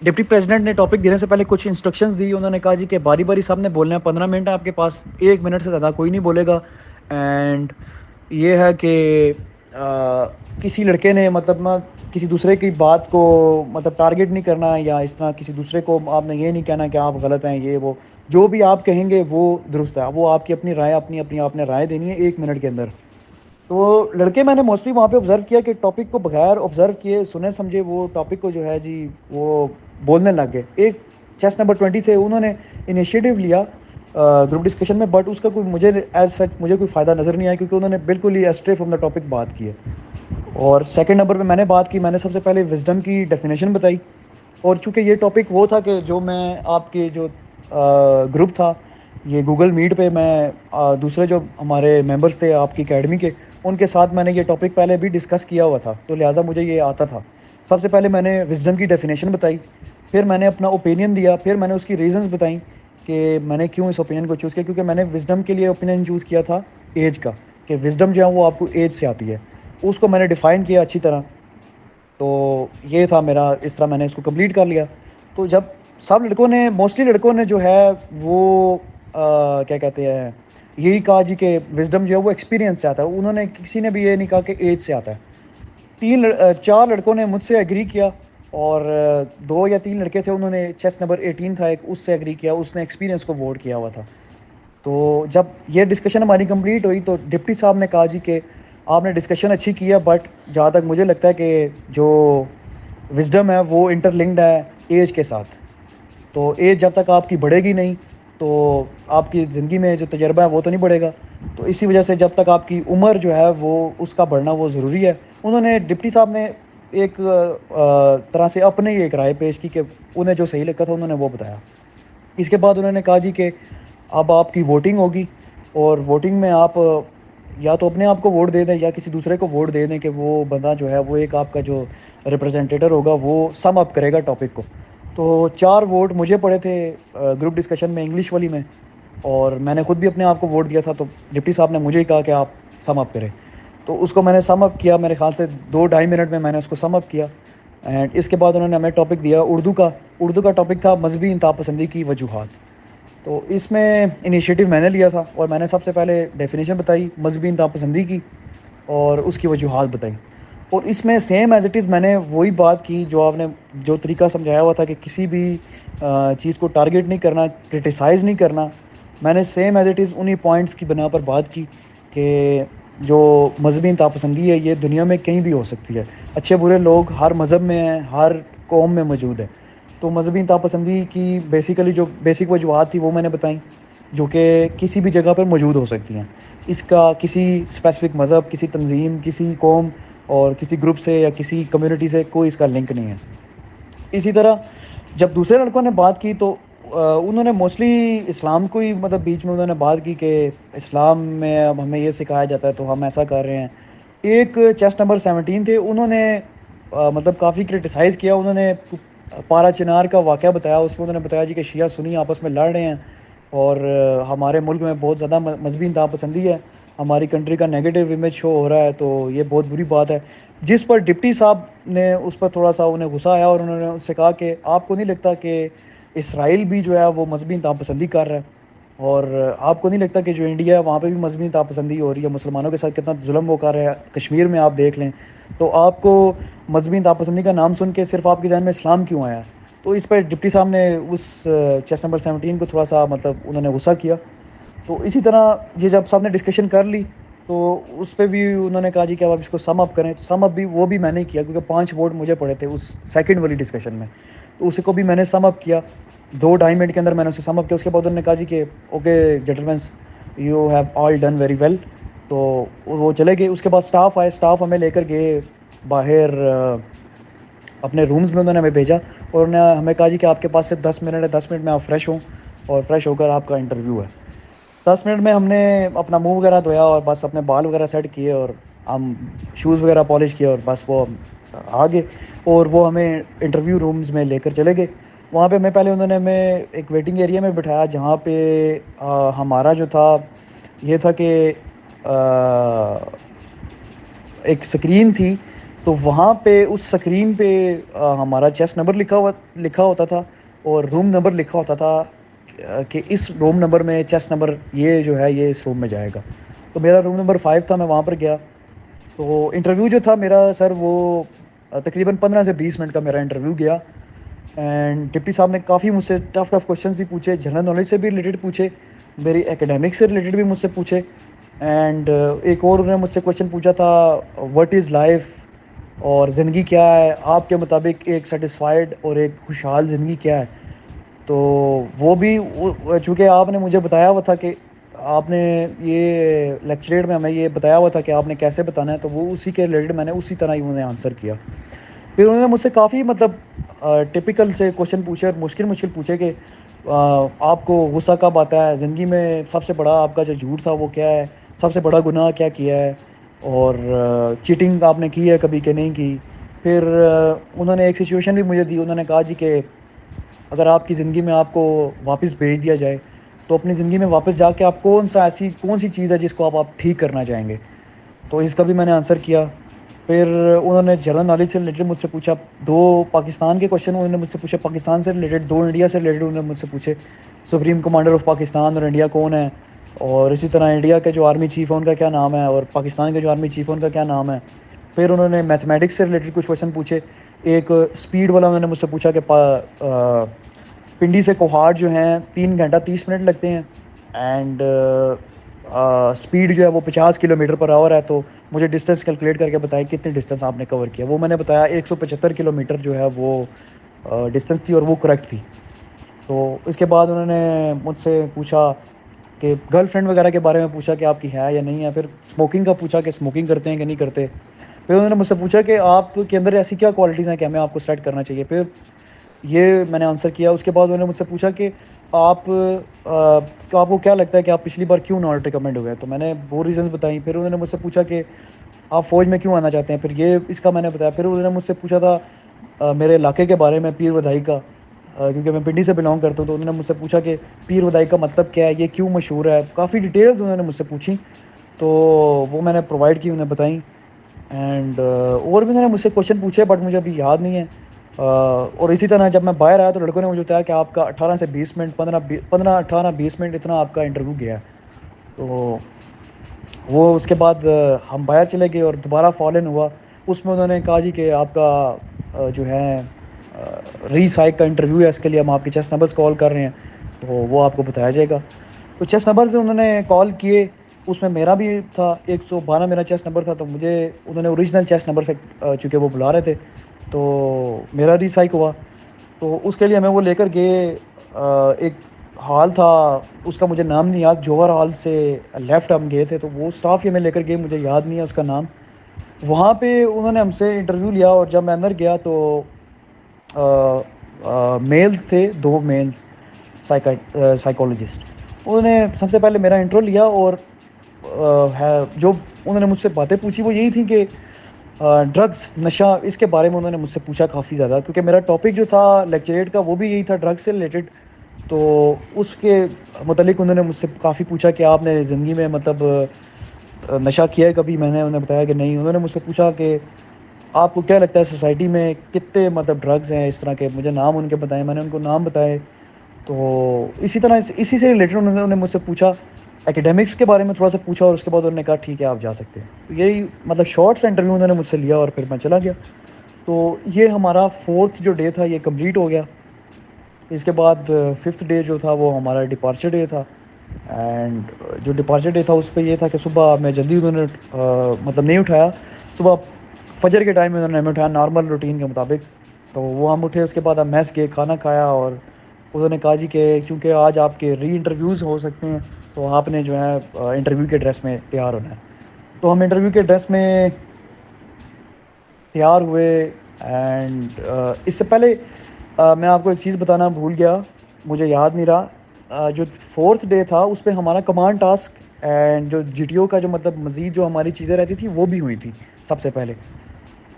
ڈپٹی پریزیڈنٹ نے ٹاپک دینے سے پہلے کچھ انسٹرکشنز دی. انہوں نے کہا جی کہ باری باری سب نے بولنا ہے, 15 منٹ ہے آپ کے پاس, 1 منٹ سے زیادہ کوئی نہیں بولے گا. اینڈ یہ ہے کہ کسی لڑکے نے مطلب کسی دوسرے کی بات کو مطلب ٹارگیٹ نہیں کرنا, یا اس طرح کسی دوسرے کو آپ نے یہ نہیں کہنا کہ آپ غلط ہیں, یہ وہ جو بھی آپ کہیں گے وہ درست ہے. وہ آپ کی اپنی رائے, اپنی آپ نے رائے دینی ہے 1 منٹ کے اندر. تو لڑکے میں نے موسٹلی وہاں پہ آبزرو کیا کہ ٹاپک کو بغیر آبزرو کیے سنے سمجھے وہ ٹاپک کو جو ہے جی وہ بولنے لگ گئے. ایک چیسٹ نمبر 20 تھے, انہوں نے انیشیٹو لیا گروپ ڈسکشن میں, بٹ اس کا کوئی مجھے ایز سچ مجھے کوئی فائدہ نظر نہیں آیا, کیونکہ انہوں نے بالکل ہی اسٹرے فرام دا ٹاپک بات کی ہے. اور سیکنڈ نمبر پہ میں نے بات کی, میں نے سب سے پہلے وزڈم کی ڈیفینیشن بتائی. اور چونکہ یہ ٹاپک وہ تھا کہ جو میں آپ کے جو گروپ تھا یہ گوگل میٹ پہ, میں دوسرے جو ہمارے ممبرس تھے آپ کی اکیڈمی کے, ان کے ساتھ میں نے یہ ٹاپک پہلے بھی ڈسکس کیا ہوا تھا, تو لہٰذا مجھے یہ آتا تھا. سب سے پہلے میں نے وزڈم کی ڈیفینیشن بتائی, پھر میں نے اپنا اوپینین دیا, پھر میں نے اس کی ریزنز بتائیں کہ میں نے کیوں اس اوپینین کو چوز کیا. کیونکہ میں نے وزڈم کے لیے اوپینین چوز کیا تھا ایج کا, کہ وزڈم جو ہے وہ آپ کو ایج سے آتی ہے, اس کو میں نے ڈیفائن کیا اچھی طرح. تو یہ تھا میرا, اس طرح میں نے اس کو کمپلیٹ کر لیا. تو جب سب لڑکوں نے موسٹلی لڑکوں نے جو ہے وہ کیا کہتے ہیں یہی کہا جی کہ وزڈم جو ہے وہ ایکسپیرینس سے آتا ہے. انہوں نے کسی نے بھی یہ نہیں کہا کہ ایج سے آتا ہے. 4 لڑکوں نے مجھ سے ایگری کیا, اور 2 یا 3 لڑکے تھے, انہوں نے چیسٹ نمبر 18 تھا ایک, اس سے ایگری کیا, اس نے ایکسپیرینس کو ووٹ کیا ہوا تھا. تو جب یہ ڈسکشن ہماری کمپلیٹ ہوئی تو ڈپٹی صاحب نے کہا جی کہ آپ نے ڈسکشن اچھی کی ہے, بٹ جہاں تک مجھے لگتا ہے کہ جو وزڈم ہے وہ انٹر لنکڈ ہے ایج کے ساتھ. تو ایج جب تک آپ کی بڑھے گی نہیں تو آپ کی زندگی میں جو تجربہ ہے وہ تو نہیں بڑھے گا. تو اسی وجہ سے جب تک آپ کی عمر جو ہے وہ اس کا بڑھنا وہ ضروری ہے. انہوں نے ڈپٹی صاحب نے ایک طرح سے اپنے ہی ایک رائے پیش کی کہ انہیں جو صحیح لگتا تھا انہوں نے وہ بتایا. اس کے بعد انہوں نے کہا جی کہ اب آپ کی ووٹنگ ہوگی, اور ووٹنگ میں آپ یا تو اپنے آپ کو ووٹ دے دیں یا کسی دوسرے کو ووٹ دے دیں کہ وہ بندہ جو ہے وہ ایک آپ کا جو ریپرزنٹیٹر ہوگا وہ سم اپ کرے گا ٹاپک کو. تو 4 ووٹ مجھے پڑے تھے گروپ ڈسکشن میں انگلش والی میں, اور میں نے خود بھی اپنے آپ کو ووٹ دیا تھا. تو ڈپٹی صاحب نے مجھے ہی کہا کہ آپ سم اپ کریں. تو اس کو میں نے سم اپ کیا, میرے خیال سے 2-2.5 منٹ میں نے اس کو سم اپ کیا. اینڈ اس کے بعد انہوں نے ہمیں ٹاپک دیا اردو کا. اردو کا ٹاپک تھا مذہبی انتہا پسندی کی وجوہات. تو اس میں انیشیٹو میں نے لیا تھا, اور میں نے سب سے پہلے ڈیفینیشن بتائی مذہبی انتہا پسندی کی, اور اس کی وجوہات بتائیں. اور اس میں سیم ایز اٹ از میں نے وہی بات کی جو آپ نے جو طریقہ سمجھایا ہوا تھا کہ کسی بھی چیز کو ٹارگیٹ نہیں کرنا, کرٹیسائز نہیں کرنا. میں نے سیم ایز اٹ از انہی پوائنٹس کی بنا پر بات کی کہ جو مذہبی انتہا پسندی ہے یہ دنیا میں کہیں بھی ہو سکتی ہے. اچھے برے لوگ ہر مذہب میں ہیں, ہر قوم میں موجود ہے. تو مذہبی انتہا پسندی کی بیسیکلی جو بیسک وجوہات تھی وہ میں نے بتائیں, جو کہ کسی بھی جگہ پر موجود ہو سکتی ہیں. اس کا کسی اسپیسیفک مذہب, کسی تنظیم, کسی قوم اور کسی گروپ سے یا کسی کمیونٹی سے کوئی اس کا لنک نہیں ہے. اسی طرح جب دوسرے لڑکوں نے بات کی تو انہوں نے موسٹلی اسلام کو ہی مطلب بیچ میں انہوں نے بات کی کہ اسلام میں اب ہمیں یہ سکھایا جاتا ہے تو ہم ایسا کر رہے ہیں. ایک چیسٹ نمبر 17 تھے, انہوں نے مطلب کافی کرٹیسائز کیا. انہوں نے پارا چنار کا واقعہ بتایا, اس میں انہوں نے بتایا جی کہ شیعہ سنی آپس میں لڑ رہے ہیں, اور ہمارے ملک میں بہت زیادہ مذہبی انتہا پسندی ہے, ہماری کنٹری کا نیگیٹو امیج شو ہو رہا ہے, تو یہ بہت بری بات ہے. جس پر ڈپٹی صاحب نے اس پر تھوڑا سا انہیں غصہ آیا, اور انہوں نے ان سے کہا کہ آپ کو نہیں لگتا کہ اسرائیل بھی جو ہے وہ مذہبی انتہا پسندی کر رہا ہے, اور آپ کو نہیں لگتا کہ جو انڈیا ہے وہاں پہ بھی مذہبی انتہا پسندی ہو رہی ہے, مسلمانوں کے ساتھ کتنا ظلم وہ کر رہے ہیں, کشمیر میں آپ دیکھ لیں. تو آپ کو مذہبی انتہا پسندی کا نام سن کے صرف آپ کے ذہن میں اسلام کیوں آیا ہے؟ تو اس پر ڈپٹی صاحب نے اس چیسٹ نمبر 17 کو تھوڑا سا مطلب انہوں نے غصہ کیا. تو اسی طرح یہ جب سب نے ڈسکشن کر لی تو اس پہ بھی انہوں نے کہا جی کہ اب اس کو سم اپ کریں. تو سم اپ بھی وہ بھی میں نے کیا, کیونکہ 5 ووٹ مجھے پڑے تھے اس سیکنڈ والی ڈسکشن میں. تو اسے کو بھی میں نے سم اپ کیا 2-2.5 منٹ کے اندر میں نے اسے سم اپ کیا. اس کے بعد انہوں نے کہا جی کہ okay gentlemens you have all done very well. تو وہ چلے گئے. اس کے بعد اسٹاف آئے, اسٹاف ہمیں لے کر گئے باہر اپنے رومز میں, انہوں نے ہمیں بھیجا, اور انہوں نے ہمیں کہا جی کہ آپ کے پاس صرف 10 منٹ ہے, 10 منٹ میں آپ فریش ہوں, اور فریش ہو کر آپ کا انٹرویو ہے. 10 منٹ میں ہم نے اپنا منہ وغیرہ دھویا اور بس اپنے بال وغیرہ سیٹ کیے, اور ہم شوز وغیرہ پالش کیے, اور بس وہ آگے, اور وہ ہمیں انٹرویو رومز میں لے کر چلے گئے. وہاں پہ ہمیں پہلے انہوں نے ہمیں ایک ویٹنگ ایریا میں بٹھایا, جہاں پہ ہمارا جو تھا یہ تھا کہ ایک سکرین تھی. تو وہاں پہ اس سکرین پہ ہمارا چیسٹ نمبر لکھا ہوتا تھا, اور روم نمبر لکھا ہوتا تھا کہ اس روم نمبر میں چیسٹ نمبر یہ جو ہے یہ اس روم میں جائے گا. تو میرا روم نمبر 5 تھا, میں وہاں پر گیا. تو انٹرویو جو تھا میرا سر وہ تقریباً 15 سے 20 منٹ کا میرا انٹرویو گیا. اینڈ ڈپٹی صاحب نے کافی مجھ سے ٹف کویشچنس بھی پوچھے, جنرل نالج سے بھی ریلیٹڈ پوچھے, میری ایکیڈیمک سے ریلیٹڈ بھی مجھ سے پوچھے. اینڈ ایک اور انہوں نے مجھ سے کویشچن پوچھا تھا واٹ از لائف, اور زندگی کیا ہے آپ کے مطابق, ایک سیٹسفائیڈ اور ایک خوشحال زندگی کیا ہے. تو وہ بھی چونکہ آپ نے مجھے بتایا ہوا تھا کہ آپ نے یہ لیکچریٹ میں ہمیں یہ بتایا ہوا تھا کہ آپ نے کیسے بتانا ہے, تو وہ اسی کے ریلیٹڈ میں نے اسی طرح ہی انہیں آنسر کیا. پھر انہوں نے مجھ سے کافی مطلب ٹپیکل سے کویشچن پوچھے, اور مشکل پوچھے کہ آپ کو غصہ کب آتا ہے, زندگی میں سب سے بڑا آپ کا جو جھوٹ تھا وہ کیا ہے, سب سے بڑا گناہ کیا کیا ہے, اور چیٹنگ آپ نے کی ہے کبھی کہ نہیں کی. پھر انہوں نے ایک سچویشن بھی مجھے دی, انہوں نے کہا جی کہ اگر آپ کی زندگی میں آپ کو واپس بھیج دیا جائے تو اپنی زندگی میں واپس جا کے آپ کون سی چیز ہے جس کو آپ ٹھیک کرنا چاہیں گے. تو اس کا بھی میں نے آنسر کیا. پھر انہوں نے جنرل نالج سے ریلیٹڈ مجھ سے پوچھا 2 پاکستان کے کویشچن انہوں نے مجھ سے پوچھے, پاکستان سے ریلیٹڈ 2 انڈیا سے ریلیٹڈ انہوں نے مجھ سے پوچھے, سپریم کمانڈر آف پاکستان اور انڈیا کون ہے, اور اسی طرح انڈیا کے جو آرمی چیف ہیں ان کا کیا نام ہے، اور پاکستان کے جو آرمی چیف ہیں ان کا کیا نام ہے. پھر انہوں نے میتھمیٹکس سے ریلیٹڈ کچھ کویشچن پوچھے. ایک اسپیڈ والا انہوں نے مجھ سے پوچھا کہ پنڈی سے کوہاٹ جو ہیں 3 گھنٹہ 30 منٹ لگتے ہیں، اینڈ اسپیڈ جو ہے وہ 50 کلومیٹر پر آور ہے. تو مجھے ڈسٹینس کیلکولیٹ کر کے بتائیں کتنی ڈسٹینس آپ نے کور کیا. وہ میں نے بتایا 175 کلومیٹر جو ہے وہ ڈسٹینس تھی، اور وہ کریکٹ تھی. تو اس کے بعد انہوں نے مجھ سے پوچھا کہ گرل فرینڈ وغیرہ کے بارے میں پوچھا کہ آپ کی ہے یا نہیں ہے. پھر اسموکنگ کا پوچھا کہ اسموکنگ کرتے ہیں کہ نہیں کرتے. پھر انہوں نے مجھ سے پوچھا کہ آپ کے اندر ایسی کیا کوالٹیز ہیں کہ ہمیں آپ کو سلیکٹ کرنا چاہیے. پھر یہ میں نے آنسر کیا. اس کے بعد انہوں نے مجھ سے پوچھا کہ آپ آپ کو کیا لگتا ہے کہ آپ پچھلی بار کیوں ناٹ ریکمنڈ ہو گئے. تو میں نے وہ ریزنس بتائیں. پھر انہوں نے مجھ سے پوچھا کہ آپ فوج میں کیوں آنا چاہتے ہیں. پھر یہ اس کا میں نے بتایا. پھر انہوں نے مجھ سے پوچھا تھا میرے علاقے کے بارے میں، پیر ودائی کا، کیونکہ میں پنڈی سے بلانگ کرتا ہوں. تو انہوں نے مجھ سے پوچھا کہ پیر ودائی کا مطلب کیا ہے، یہ کیوں مشہور ہے. کافی ڈیٹیلز انہوں نے مجھ سے پوچھی، تو وہ میں نے پرووائڈ کی، انہیں بتائیں. اینڈ اور بھی انہوں نے مجھ سے کویشچن پوچھے بٹ مجھے ابھی یاد نہیں ہے. اور اسی طرح جب میں باہر آیا تو لڑکوں نے مجھے بتایا کہ آپ کا 18 سے 20 منٹ 15 18 20 منٹ اتنا آپ کا انٹرویو گیا ہے. تو وہ اس کے بعد ہم باہر چلے گئے اور دوبارہ فال ان ہوا. اس میں انہوں نے کہا جی کہ آپ کا جو ہے ری سائیک کا انٹرویو ہے، اس کے لیے ہم آپ کے چیسٹ نمبرز کال کر رہے ہیں، تو وہ آپ کو بتایا جائے گا. تو چیسٹ نمبرز انہوں نے کال کیے. اس میں میرا بھی تھا 112 میرا چیسٹ نمبر تھا. تو مجھے انہوں نے اوریجنل چیسٹ نمبر سے چونکہ وہ بلا رہے تھے تو میرا ری سائیک ہوا. تو اس کے لیے ہمیں وہ لے کر گئے. ایک ہال تھا، اس کا مجھے نام نہیں یاد، جوہر ہال سے لیفٹ ہم گئے تھے. تو وہ اسٹاف ہی ہمیں لے کر گئے، مجھے یاد نہیں ہے اس کا نام. وہاں پہ انہوں نے ہم سے انٹرویو لیا، اور جب میں اندر گیا تو میلز تھے، 2 میلز سائیکولوجسٹ. انہوں نے سب سے پہلے میرا انٹرو لیا، اور جو انہوں نے مجھ سے باتیں پوچھی وہ یہی تھیں کہ ڈرگس، نشہ، اس کے بارے میں انہوں نے مجھ سے پوچھا کافی زیادہ، کیونکہ میرا ٹاپک جو تھا لیکچریٹ کا وہ بھی یہی تھا، ڈرگس سے ریلیٹڈ. تو اس کے متعلق انہوں نے مجھ سے کافی پوچھا کہ آپ نے زندگی میں مطلب نشہ کیا ہے کبھی. میں نے انہیں بتایا کہ نہیں. انہوں نے مجھ سے پوچھا کہ آپ کو کیا لگتا ہے سوسائٹی میں کتنے مطلب ڈرگز ہیں اس طرح کے. مجھے نام ان کے بتائے، میں نے ان کو نام بتائے. تو اسی طرح اسی سے ریلیٹڈ انہوں نے مجھ سے پوچھا، ایکیڈیمکس کے بارے میں تھوڑا سا پوچھا، اور اس کے بعد انہوں نے کہا ٹھیک ہے آپ جا سکتے ہیں. تو یہی مطلب شارٹ سا انٹرویو انہوں نے مجھ سے لیا، اور پھر میں چلا گیا. تو یہ ہمارا 4تھ جو ڈے تھا یہ کمپلیٹ ہو گیا. اس کے بعد 5تھ ڈے جو تھا وہ ہمارا ڈپارچر ڈے تھا. اینڈ جو ڈپارچر ڈے تھا اس پہ یہ تھا کہ صبح میں جلدی انہوں نے مطلب نہیں اٹھایا. صبح فجر کے ٹائم میں انہوں نے ہمیں اٹھایا نارمل روٹین کے مطابق. تو وہ ہم اٹھے، اس کے بعد ہم میس گئے، کھانا کھایا، اور انہوں نے کہا جی کہ کیونکہ آج آپ کے ری انٹرویوز ہو سکتے ہیں تو آپ نے جو ہے انٹرویو کے ڈریس میں تیار ہونا ہے. تو ہم انٹرویو کے ڈریس میں تیار ہوئے. اینڈ اس سے پہلے میں آپ کو ایک چیز بتانا بھول گیا، مجھے یاد نہیں رہا. جو 4تھ ڈے تھا اس پہ ہمارا کمانڈ ٹاسک اینڈ جو جی ٹی او کا جو مطلب مزید جو ہماری چیزیں رہتی تھیں وہ بھی ہوئی تھیں سب سے پہلے.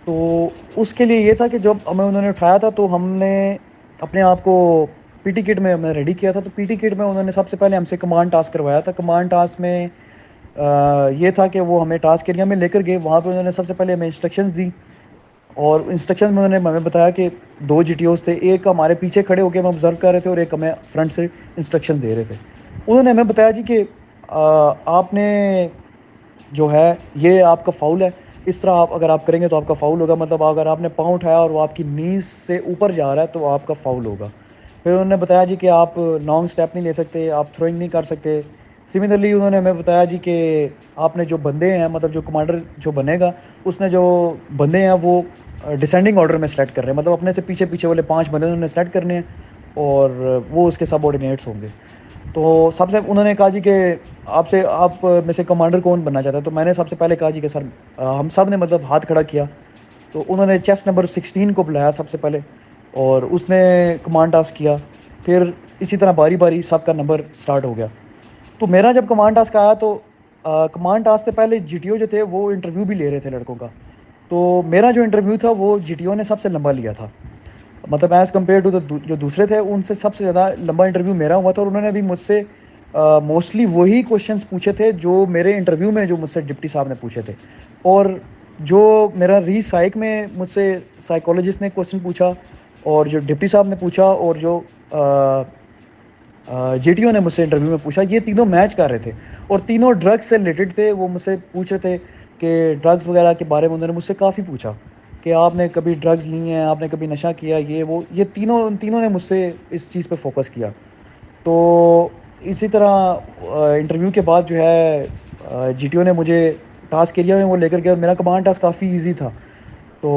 تو اس کے لیے یہ تھا کہ جب ہمیں انہوں نے اٹھایا تھا تو ہم نے اپنے آپ کو پی ٹی کٹ میں ہم نے ریڈی کیا تھا. تو پی ٹی کٹ میں انہوں نے سب سے پہلے ہم سے کمانڈ ٹاسک کروایا تھا. کمانڈ ٹاسک میں یہ تھا کہ وہ ہمیں ٹاسک ایریا میں لے کر گئے. وہاں پہ انہوں نے سب سے پہلے ہمیں انسٹرکشنز دی، اور انسٹرکشن میں انہوں نے ہمیں بتایا کہ 2 جی ٹی اوز تھے، ایک ہمارے پیچھے کھڑے ہو کے ہم آبزرو کر رہے تھے، اور ایک ہمیں فرنٹ سے انسٹرکشن دے رہے تھے. انہوں نے ہمیں بتایا جی کہ آپ نے جو ہے یہ آپ کا فاؤل ہے، اس طرح آپ اگر آپ کریں گے تو آپ کا فاؤل ہوگا. مطلب اگر آپ نے پاؤں اٹھایا اور وہ آپ کی نیز سے اوپر جا رہا ہے تو آپ کا فاؤل ہوگا. پھر انہوں نے بتایا جی کہ آپ لانگ اسٹیپ نہیں لے سکتے، آپ تھروئنگ نہیں کر سکتے. سملرلی انہوں نے ہمیں بتایا جی کہ آپ نے جو بندے ہیں، مطلب جو کمانڈر جو بنے گا اس نے جو بندے ہیں وہ ڈسینڈنگ آرڈر میں سلیکٹ کر رہے ہیں، مطلب اپنے سے پیچھے پیچھے والے 5 بندے انہوں نے سلیکٹ کرنے ہیں، اور وہ اس کے سب آرڈینیٹس ہوں گے. تو سب سے انہوں نے کہا جی کہ آپ میں سے کمانڈر کون بننا چاہتا ہے. تو میں نے سب سے پہلے کہا جی کہ سر، ہم سب نے مطلب ہاتھ کھڑا کیا. تو انہوں نے چیسٹ نمبر 16 کو بلایا سب سے پہلے، اور اس نے کمانڈ ٹاسک کیا. پھر اسی طرح باری باری سب کا نمبر سٹارٹ ہو گیا. تو میرا جب کمانڈ ٹاسک آیا تو کمانڈ ٹاسک سے پہلے جی ٹی او جو تھے وہ انٹرویو بھی لے رہے تھے لڑکوں کا. تو میرا جو انٹرویو تھا وہ جی ٹی او نے سب سے لمبا لیا تھا، مطلب ایز کمپیئر ٹو جو دوسرے تھے ان سے سب سے زیادہ لمبا انٹرویو میرا ہوا تھا. اور انہوں نے بھی مجھ سے موسٹلی وہی کوشچنس پوچھے تھے جو میرے انٹرویو میں جو مجھ سے ڈپٹی صاحب نے پوچھے تھے. اور جو میرا ری سائیک میں مجھ سے سائیکولوجسٹ نے کوشچن پوچھا، اور جو ڈپٹی صاحب نے پوچھا، اور جو جی ٹی او نے مجھ سے انٹرویو میں پوچھا، یہ تینوں میچ کر رہے تھے اور تینوں ڈرگس سے ریلیٹڈ تھے. وہ مجھ سے پوچھ رہے تھے کہ ڈرگس وغیرہ کے بارے میں انہوں نے مجھ سے کافی پوچھا کہ آپ نے کبھی ڈرگس لی ہیں، آپ نے کبھی نشہ کیا، یہ وہ. یہ ان تینوں نے مجھ سے اس چیز پہ فوکس کیا. تو اسی طرح انٹرویو کے بعد جو ہے جی ٹی او نے مجھے ٹاسک ایریا میں وہ لے کر گیا اور میرا کمانڈ ٹاسک کافی ایزی تھا. تو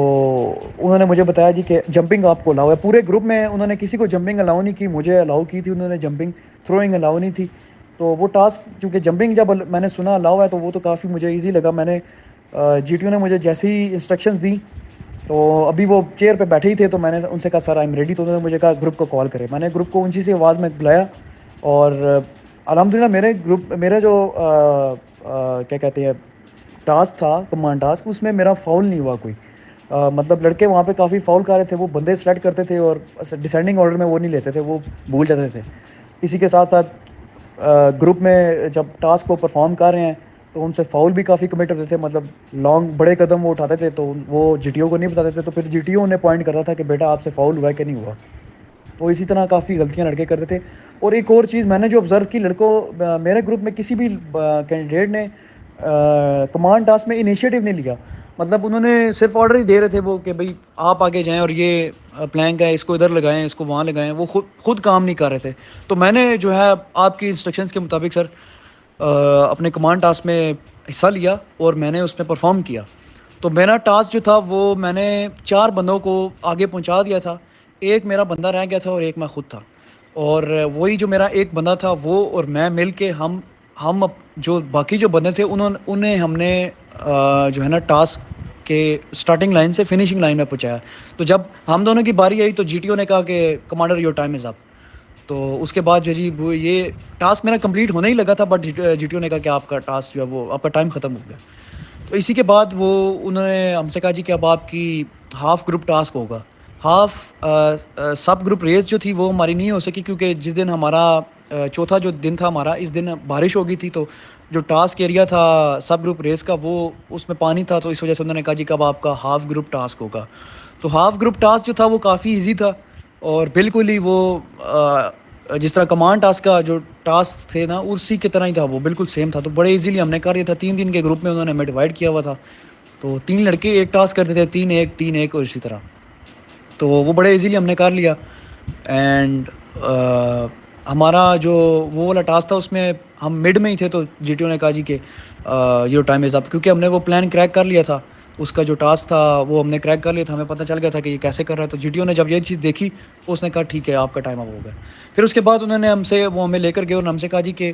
انہوں نے مجھے بتایا جی کہ جمپنگ آپ کو الاؤ ہے. پورے گروپ میں انہوں نے کسی کو جمپنگ الاؤ نہیں کی، مجھے الاؤ کی تھی انہوں نے جمپنگ. تھروئنگ الاؤ نہیں تھی. تو وہ ٹاسک چونکہ جمپنگ جب میں نے سنا الاؤ ہے تو وہ تو کافی مجھے ایزی لگا. میں نے جی ٹی او نے مجھے جیسی ہی انسٹرکشنز دی تو ابھی وہ چیئر پہ بیٹھے ہی تھے تو میں نے ان سے کہا سر آئی ایم ریڈی. تو انہوں نے مجھے کہا گروپ کو کال کرے. میں نے گروپ کو اونچی سی آواز میں بلایا اور الحمدللہ میرا جو کیا کہتے ہیں ٹاسک تھا، کمانڈ ٹاسک، اس میں میرا فاؤل نہیں ہوا کوئی. مطلب لڑکے وہاں پہ کافی فاؤل کر رہے تھے، وہ بندے سلیکٹ کرتے تھے اور ڈسینڈنگ آرڈر میں وہ نہیں لیتے تھے، وہ بھول جاتے تھے. اسی کے ساتھ ساتھ گروپ میں جب ٹاسک کو پرفارم کر رہے ہیں تو ان سے فاؤل بھی کافی کمٹ ہوتے تھے. مطلب لانگ بڑے قدم وہ اٹھاتے تھے تو وہ جی ٹی او کو نہیں بتاتے تھے. تو پھر جی ٹی او انہیں پوائنٹ کرتا تھا کہ بیٹا آپ سے فاؤل ہوا ہے کہ نہیں ہوا. تو اسی طرح کافی غلطیاں لڑکے کرتے تھے. اور ایک اور چیز میں نے جو آبزرو کی، میرے گروپ میں کسی بھی کینڈیڈیٹ نے کمانڈ ٹاسک میں انیشیٹو نہیں لیا. مطلب انہوں نے صرف آرڈر ہی دے رہے تھے وہ کہ بھائی آپ آگے جائیں اور یہ پلانک ہے، اس کو ادھر لگائیں، اس کو وہاں لگائیں. وہ خود کام نہیں کر رہے تھے. تو میں نے جو ہے آپ کی انسٹرکشنز کے مطابق سر اپنے کمانڈ ٹاسک میں حصہ لیا اور میں نے اس میں پرفارم کیا. تو میرا ٹاسک جو تھا وہ میں نے 4 بندوں کو آگے پہنچا دیا تھا. ایک میرا بندہ رہ گیا تھا اور ایک میں خود تھا. اور وہی جو میرا ایک بندہ تھا وہ اور میں مل کے ہم جو باقی جو بندے تھے انہیں ہم نے جو ہے نا ٹاسک کے اسٹارٹنگ لائن سے فنیشنگ لائن میں پہنچایا. تو جب ہم دونوں کی باری آئی تو جی ٹی او نے کہا کہ کمانڈر یور ٹائم از اپ. تو اس کے بعد جو جی وہ یہ ٹاسک میرا کمپلیٹ ہونے ہی لگا تھا بٹ جی ٹی او نے کہا کہ آپ کا ٹاسک جو ہے وہ آپ کا ٹائم ختم ہو گیا. تو اسی کے بعد انہوں نے ہم سے کہا جی کہ اب آپ کی ہاف گروپ ٹاسک ہوگا. ہاف سب گروپ ریس جو تھی وہ ہماری نہیں ہو سکی کیونکہ جس دن ہمارا چوتھا جو دن تھا ہمارا، اس دن بارش ہو گئی تھی. تو جو ٹاسک ایریا تھا سب گروپ ریس کا وہ اس میں پانی تھا. تو اس وجہ سے انہوں نے کہا جی کب آپ کا ہاف گروپ ٹاسک ہوگا. تو ہاف گروپ ٹاسک جو تھا وہ کافی ایزی تھا اور بالکل ہی وہ جس طرح کمانڈ ٹاسک کا جو ٹاسک تھے نا اسی کی طرح ہی تھا، وہ بالکل سیم تھا. تو بڑے ایزیلی ہم نے کر دیا تھا. 3 کے گروپ میں انہوں نے ہمیں ڈیوائڈ کیا ہوا تھا. تو 3 لڑکے ایک ٹاسک کرتے تھے، 3 1 اور اسی طرح. تو وہ بڑے ایزیلی ہم نے کر لیا. اینڈ ہمارا جو وہ والا ٹاسک تھا اس میں ہم مڈ میں ہی تھے. تو جی ٹی او نے کہا جی کہ یور ٹائم از اپ، کیونکہ ہم نے وہ پلان کریک کر لیا تھا. اس کا جو ٹاسک تھا وہ ہم نے کریک کر لیا تھا، ہمیں پتہ چل گیا تھا کہ یہ کیسے کر رہا ہے. تو جی ٹی او نے جب یہ چیز دیکھی اس نے کہا ٹھیک ہے آپ کا ٹائم اب ہو گیا. پھر اس کے بعد انہوں نے ہمیں لے کر گئے اور ہم سے کہا جی کہ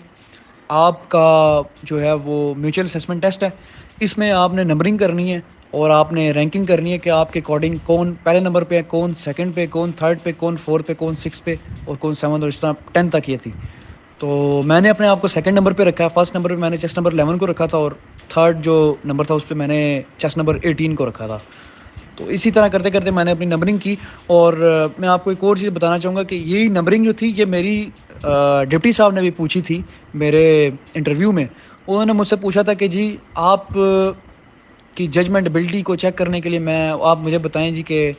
آپ کا جو ہے وہ میوچل اسیسمنٹ ٹیسٹ ہے، اس میں آپ نے نمبرنگ کرنی ہے اور آپ نے رینکنگ کرنی ہے کہ آپ کے اکارڈنگ کون پہلے نمبر پہ ہے، کون سیکنڈ پہ، کون تھرڈ پہ، کون فورتھ پہ، کون 6 پہ اور کون 7 اور اس طرح 10 تک یہ تھی. تو میں نے اپنے آپ کو سیکنڈ نمبر پہ رکھا ہے. فرسٹ نمبر پہ میں نے چیسٹ نمبر 11 کو رکھا تھا اور تھرڈ جو نمبر تھا اس پہ میں نے چیسٹ نمبر 18 کو رکھا تھا. تو اسی طرح کرتے کرتے میں نے اپنی نمبرنگ کی. اور میں آپ کو ایک اور چیز بتانا چاہوں گا کہ یہی نمبرنگ جو تھی یہ میری ڈپٹی صاحب نے بھی پوچھی تھی میرے انٹرویو میں. انہوں نے مجھ سے پوچھا تھا کہ جی آپ کی ججمنٹ ابلٹی کو چیک کرنے کے لیے آپ مجھے بتائیں جی کہ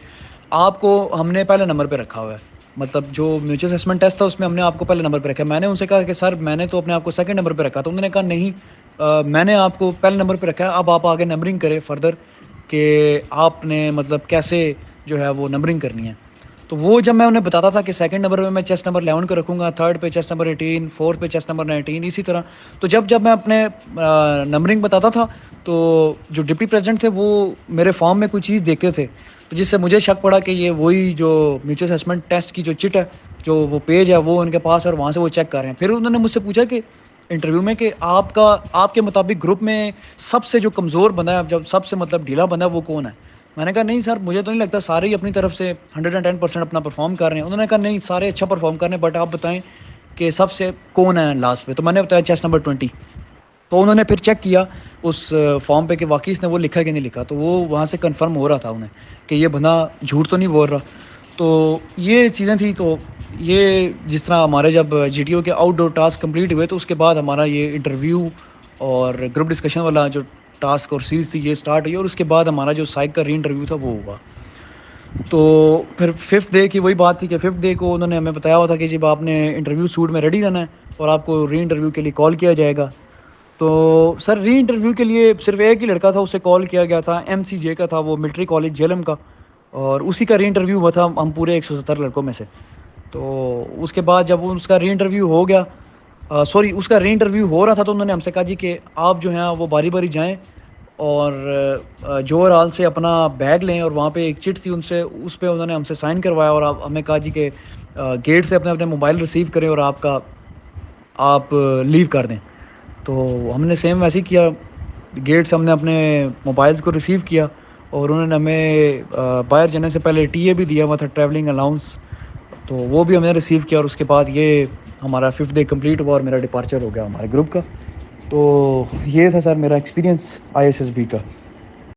آپ کو ہم نے پہلے نمبر پہ رکھا ہوا ہے. مطلب جو میوچل اسیسمنٹ ٹیسٹ تھا اس میں ہم نے آپ کو پہلے نمبر پہ رکھا ہے. میں نے ان سے کہا کہ سر میں نے تو اپنے آپ کو سیکنڈ نمبر پہ رکھا. تو انہوں نے کہا نہیں میں نے آپ کو پہلے نمبر پہ رکھا ہے، اب آپ آگے نمبرنگ کریں فردر کہ آپ نے مطلب کیسے جو ہے وہ نمبرنگ کرنی ہے. تو وہ جب میں انہیں بتاتا تھا کہ سیکنڈ نمبر میں چیسٹ نمبر 11 کو رکھوں گا، تھرڈ پہ چیسٹ نمبر 18، فورتھ پہ چیسٹ نمبر 19، اسی طرح. تو جب میں اپنے نمبرنگ بتاتا تھا تو جو ڈپٹی پریزیڈنٹ تھے وہ میرے فارم میں کوئی چیز دیکھتے تھے تو جس سے مجھے شک پڑا کہ یہ وہی جو میوچل اسیسمنٹ ٹیسٹ کی جو چٹ ہے، جو وہ پیج ہے وہ ان کے پاس ہے اور وہاں سے وہ چیک کر رہے ہیں. پھر انہوں نے مجھ سے پوچھا کہ انٹرویو میں کہ آپ کے مطابق گروپ میں سب سے جو کمزور بندہ ہے، جب سب سے مطلب ڈھیلا بندہ ہے وہ کون ہے. میں نے کہا نہیں سر مجھے تو نہیں لگتا، سارے ہی اپنی طرف سے 110% اپنا پرفارم کر رہے ہیں. انہوں نے کہا نہیں سارے اچھا پرفارم کر رہے ہیں بٹ آپ بتائیں کہ سب سے کون ہے لاسٹ پہ. تو میں نے بتایا چیسٹ نمبر 20. تو انہوں نے پھر چیک کیا اس فارم پہ کہ واقعی اس نے وہ لکھا کہ نہیں لکھا. تو وہ وہاں سے کنفرم ہو رہا تھا انہیں کہ یہ بندہ جھوٹ تو نہیں بول رہا. تو یہ چیزیں تھیں. تو یہ جس طرح ہمارے جب جی ٹی او کے آؤٹ ڈور ٹاسک کمپلیٹ ہوئے تو اس کے بعد ہمارا یہ انٹرویو اور گروپ ڈسکشن والا جو ٹاسک اور سیریز تھی یہ سٹارٹ ہوئی اور اس کے بعد ہمارا جو سائیک کا ری انٹرویو تھا وہ ہوا. تو پھر 5th ڈے کی وہی بات تھی کہ 5th ڈے کو انہوں نے ہمیں بتایا ہوا تھا کہ جب آپ نے انٹرویو سوٹ میں ریڈی رہنا ہے اور آپ کو ری انٹرویو کے لیے کال کیا جائے گا. تو سر ری انٹرویو کے لیے صرف ایک ہی لڑکا تھا, اسے کال کیا گیا تھا, MCJ کا تھا, وہ ملٹری کالج جہلم کا, اور اسی کا ری انٹرویو ہوا تھا ہم پورے 170 لڑکوں میں سے. تو اس کے بعد جب اس کا ری انٹرویو ہو گیا, سوری اس کا ری انٹرویو ہو رہا تھا, تو انہوں نے ہم سے کہا جی کہ آپ جو ہیں وہ باری باری جائیں اور جوہر ہال سے اپنا بیگ لیں, اور وہاں پہ ایک چٹ تھی ان سے, اس پہ انہوں نے ہم سے سائن کروایا, اور ہمیں کہا جی کہ گیٹ سے اپنے موبائل ریسیو کریں اور آپ لیو کر دیں. تو ہم نے سیم ویسے ہی کیا, گیٹ سے ہم نے اپنے موبائلس کو ریسیو کیا, اور انہوں نے ہمیں باہر جانے سے پہلے TA بھی دیا ہوا تھا, ٹریولنگ الاؤنس, تو وہ بھی ہم نے ریسیو کیا. اور اس کے بعد یہ ہمارا 5th ڈے کمپلیٹ ہوا اور میرا ڈپارچر ہو گیا ہمارے گروپ کا. تو یہ تھا سر میرا ایکسپیرینس ISSB کا.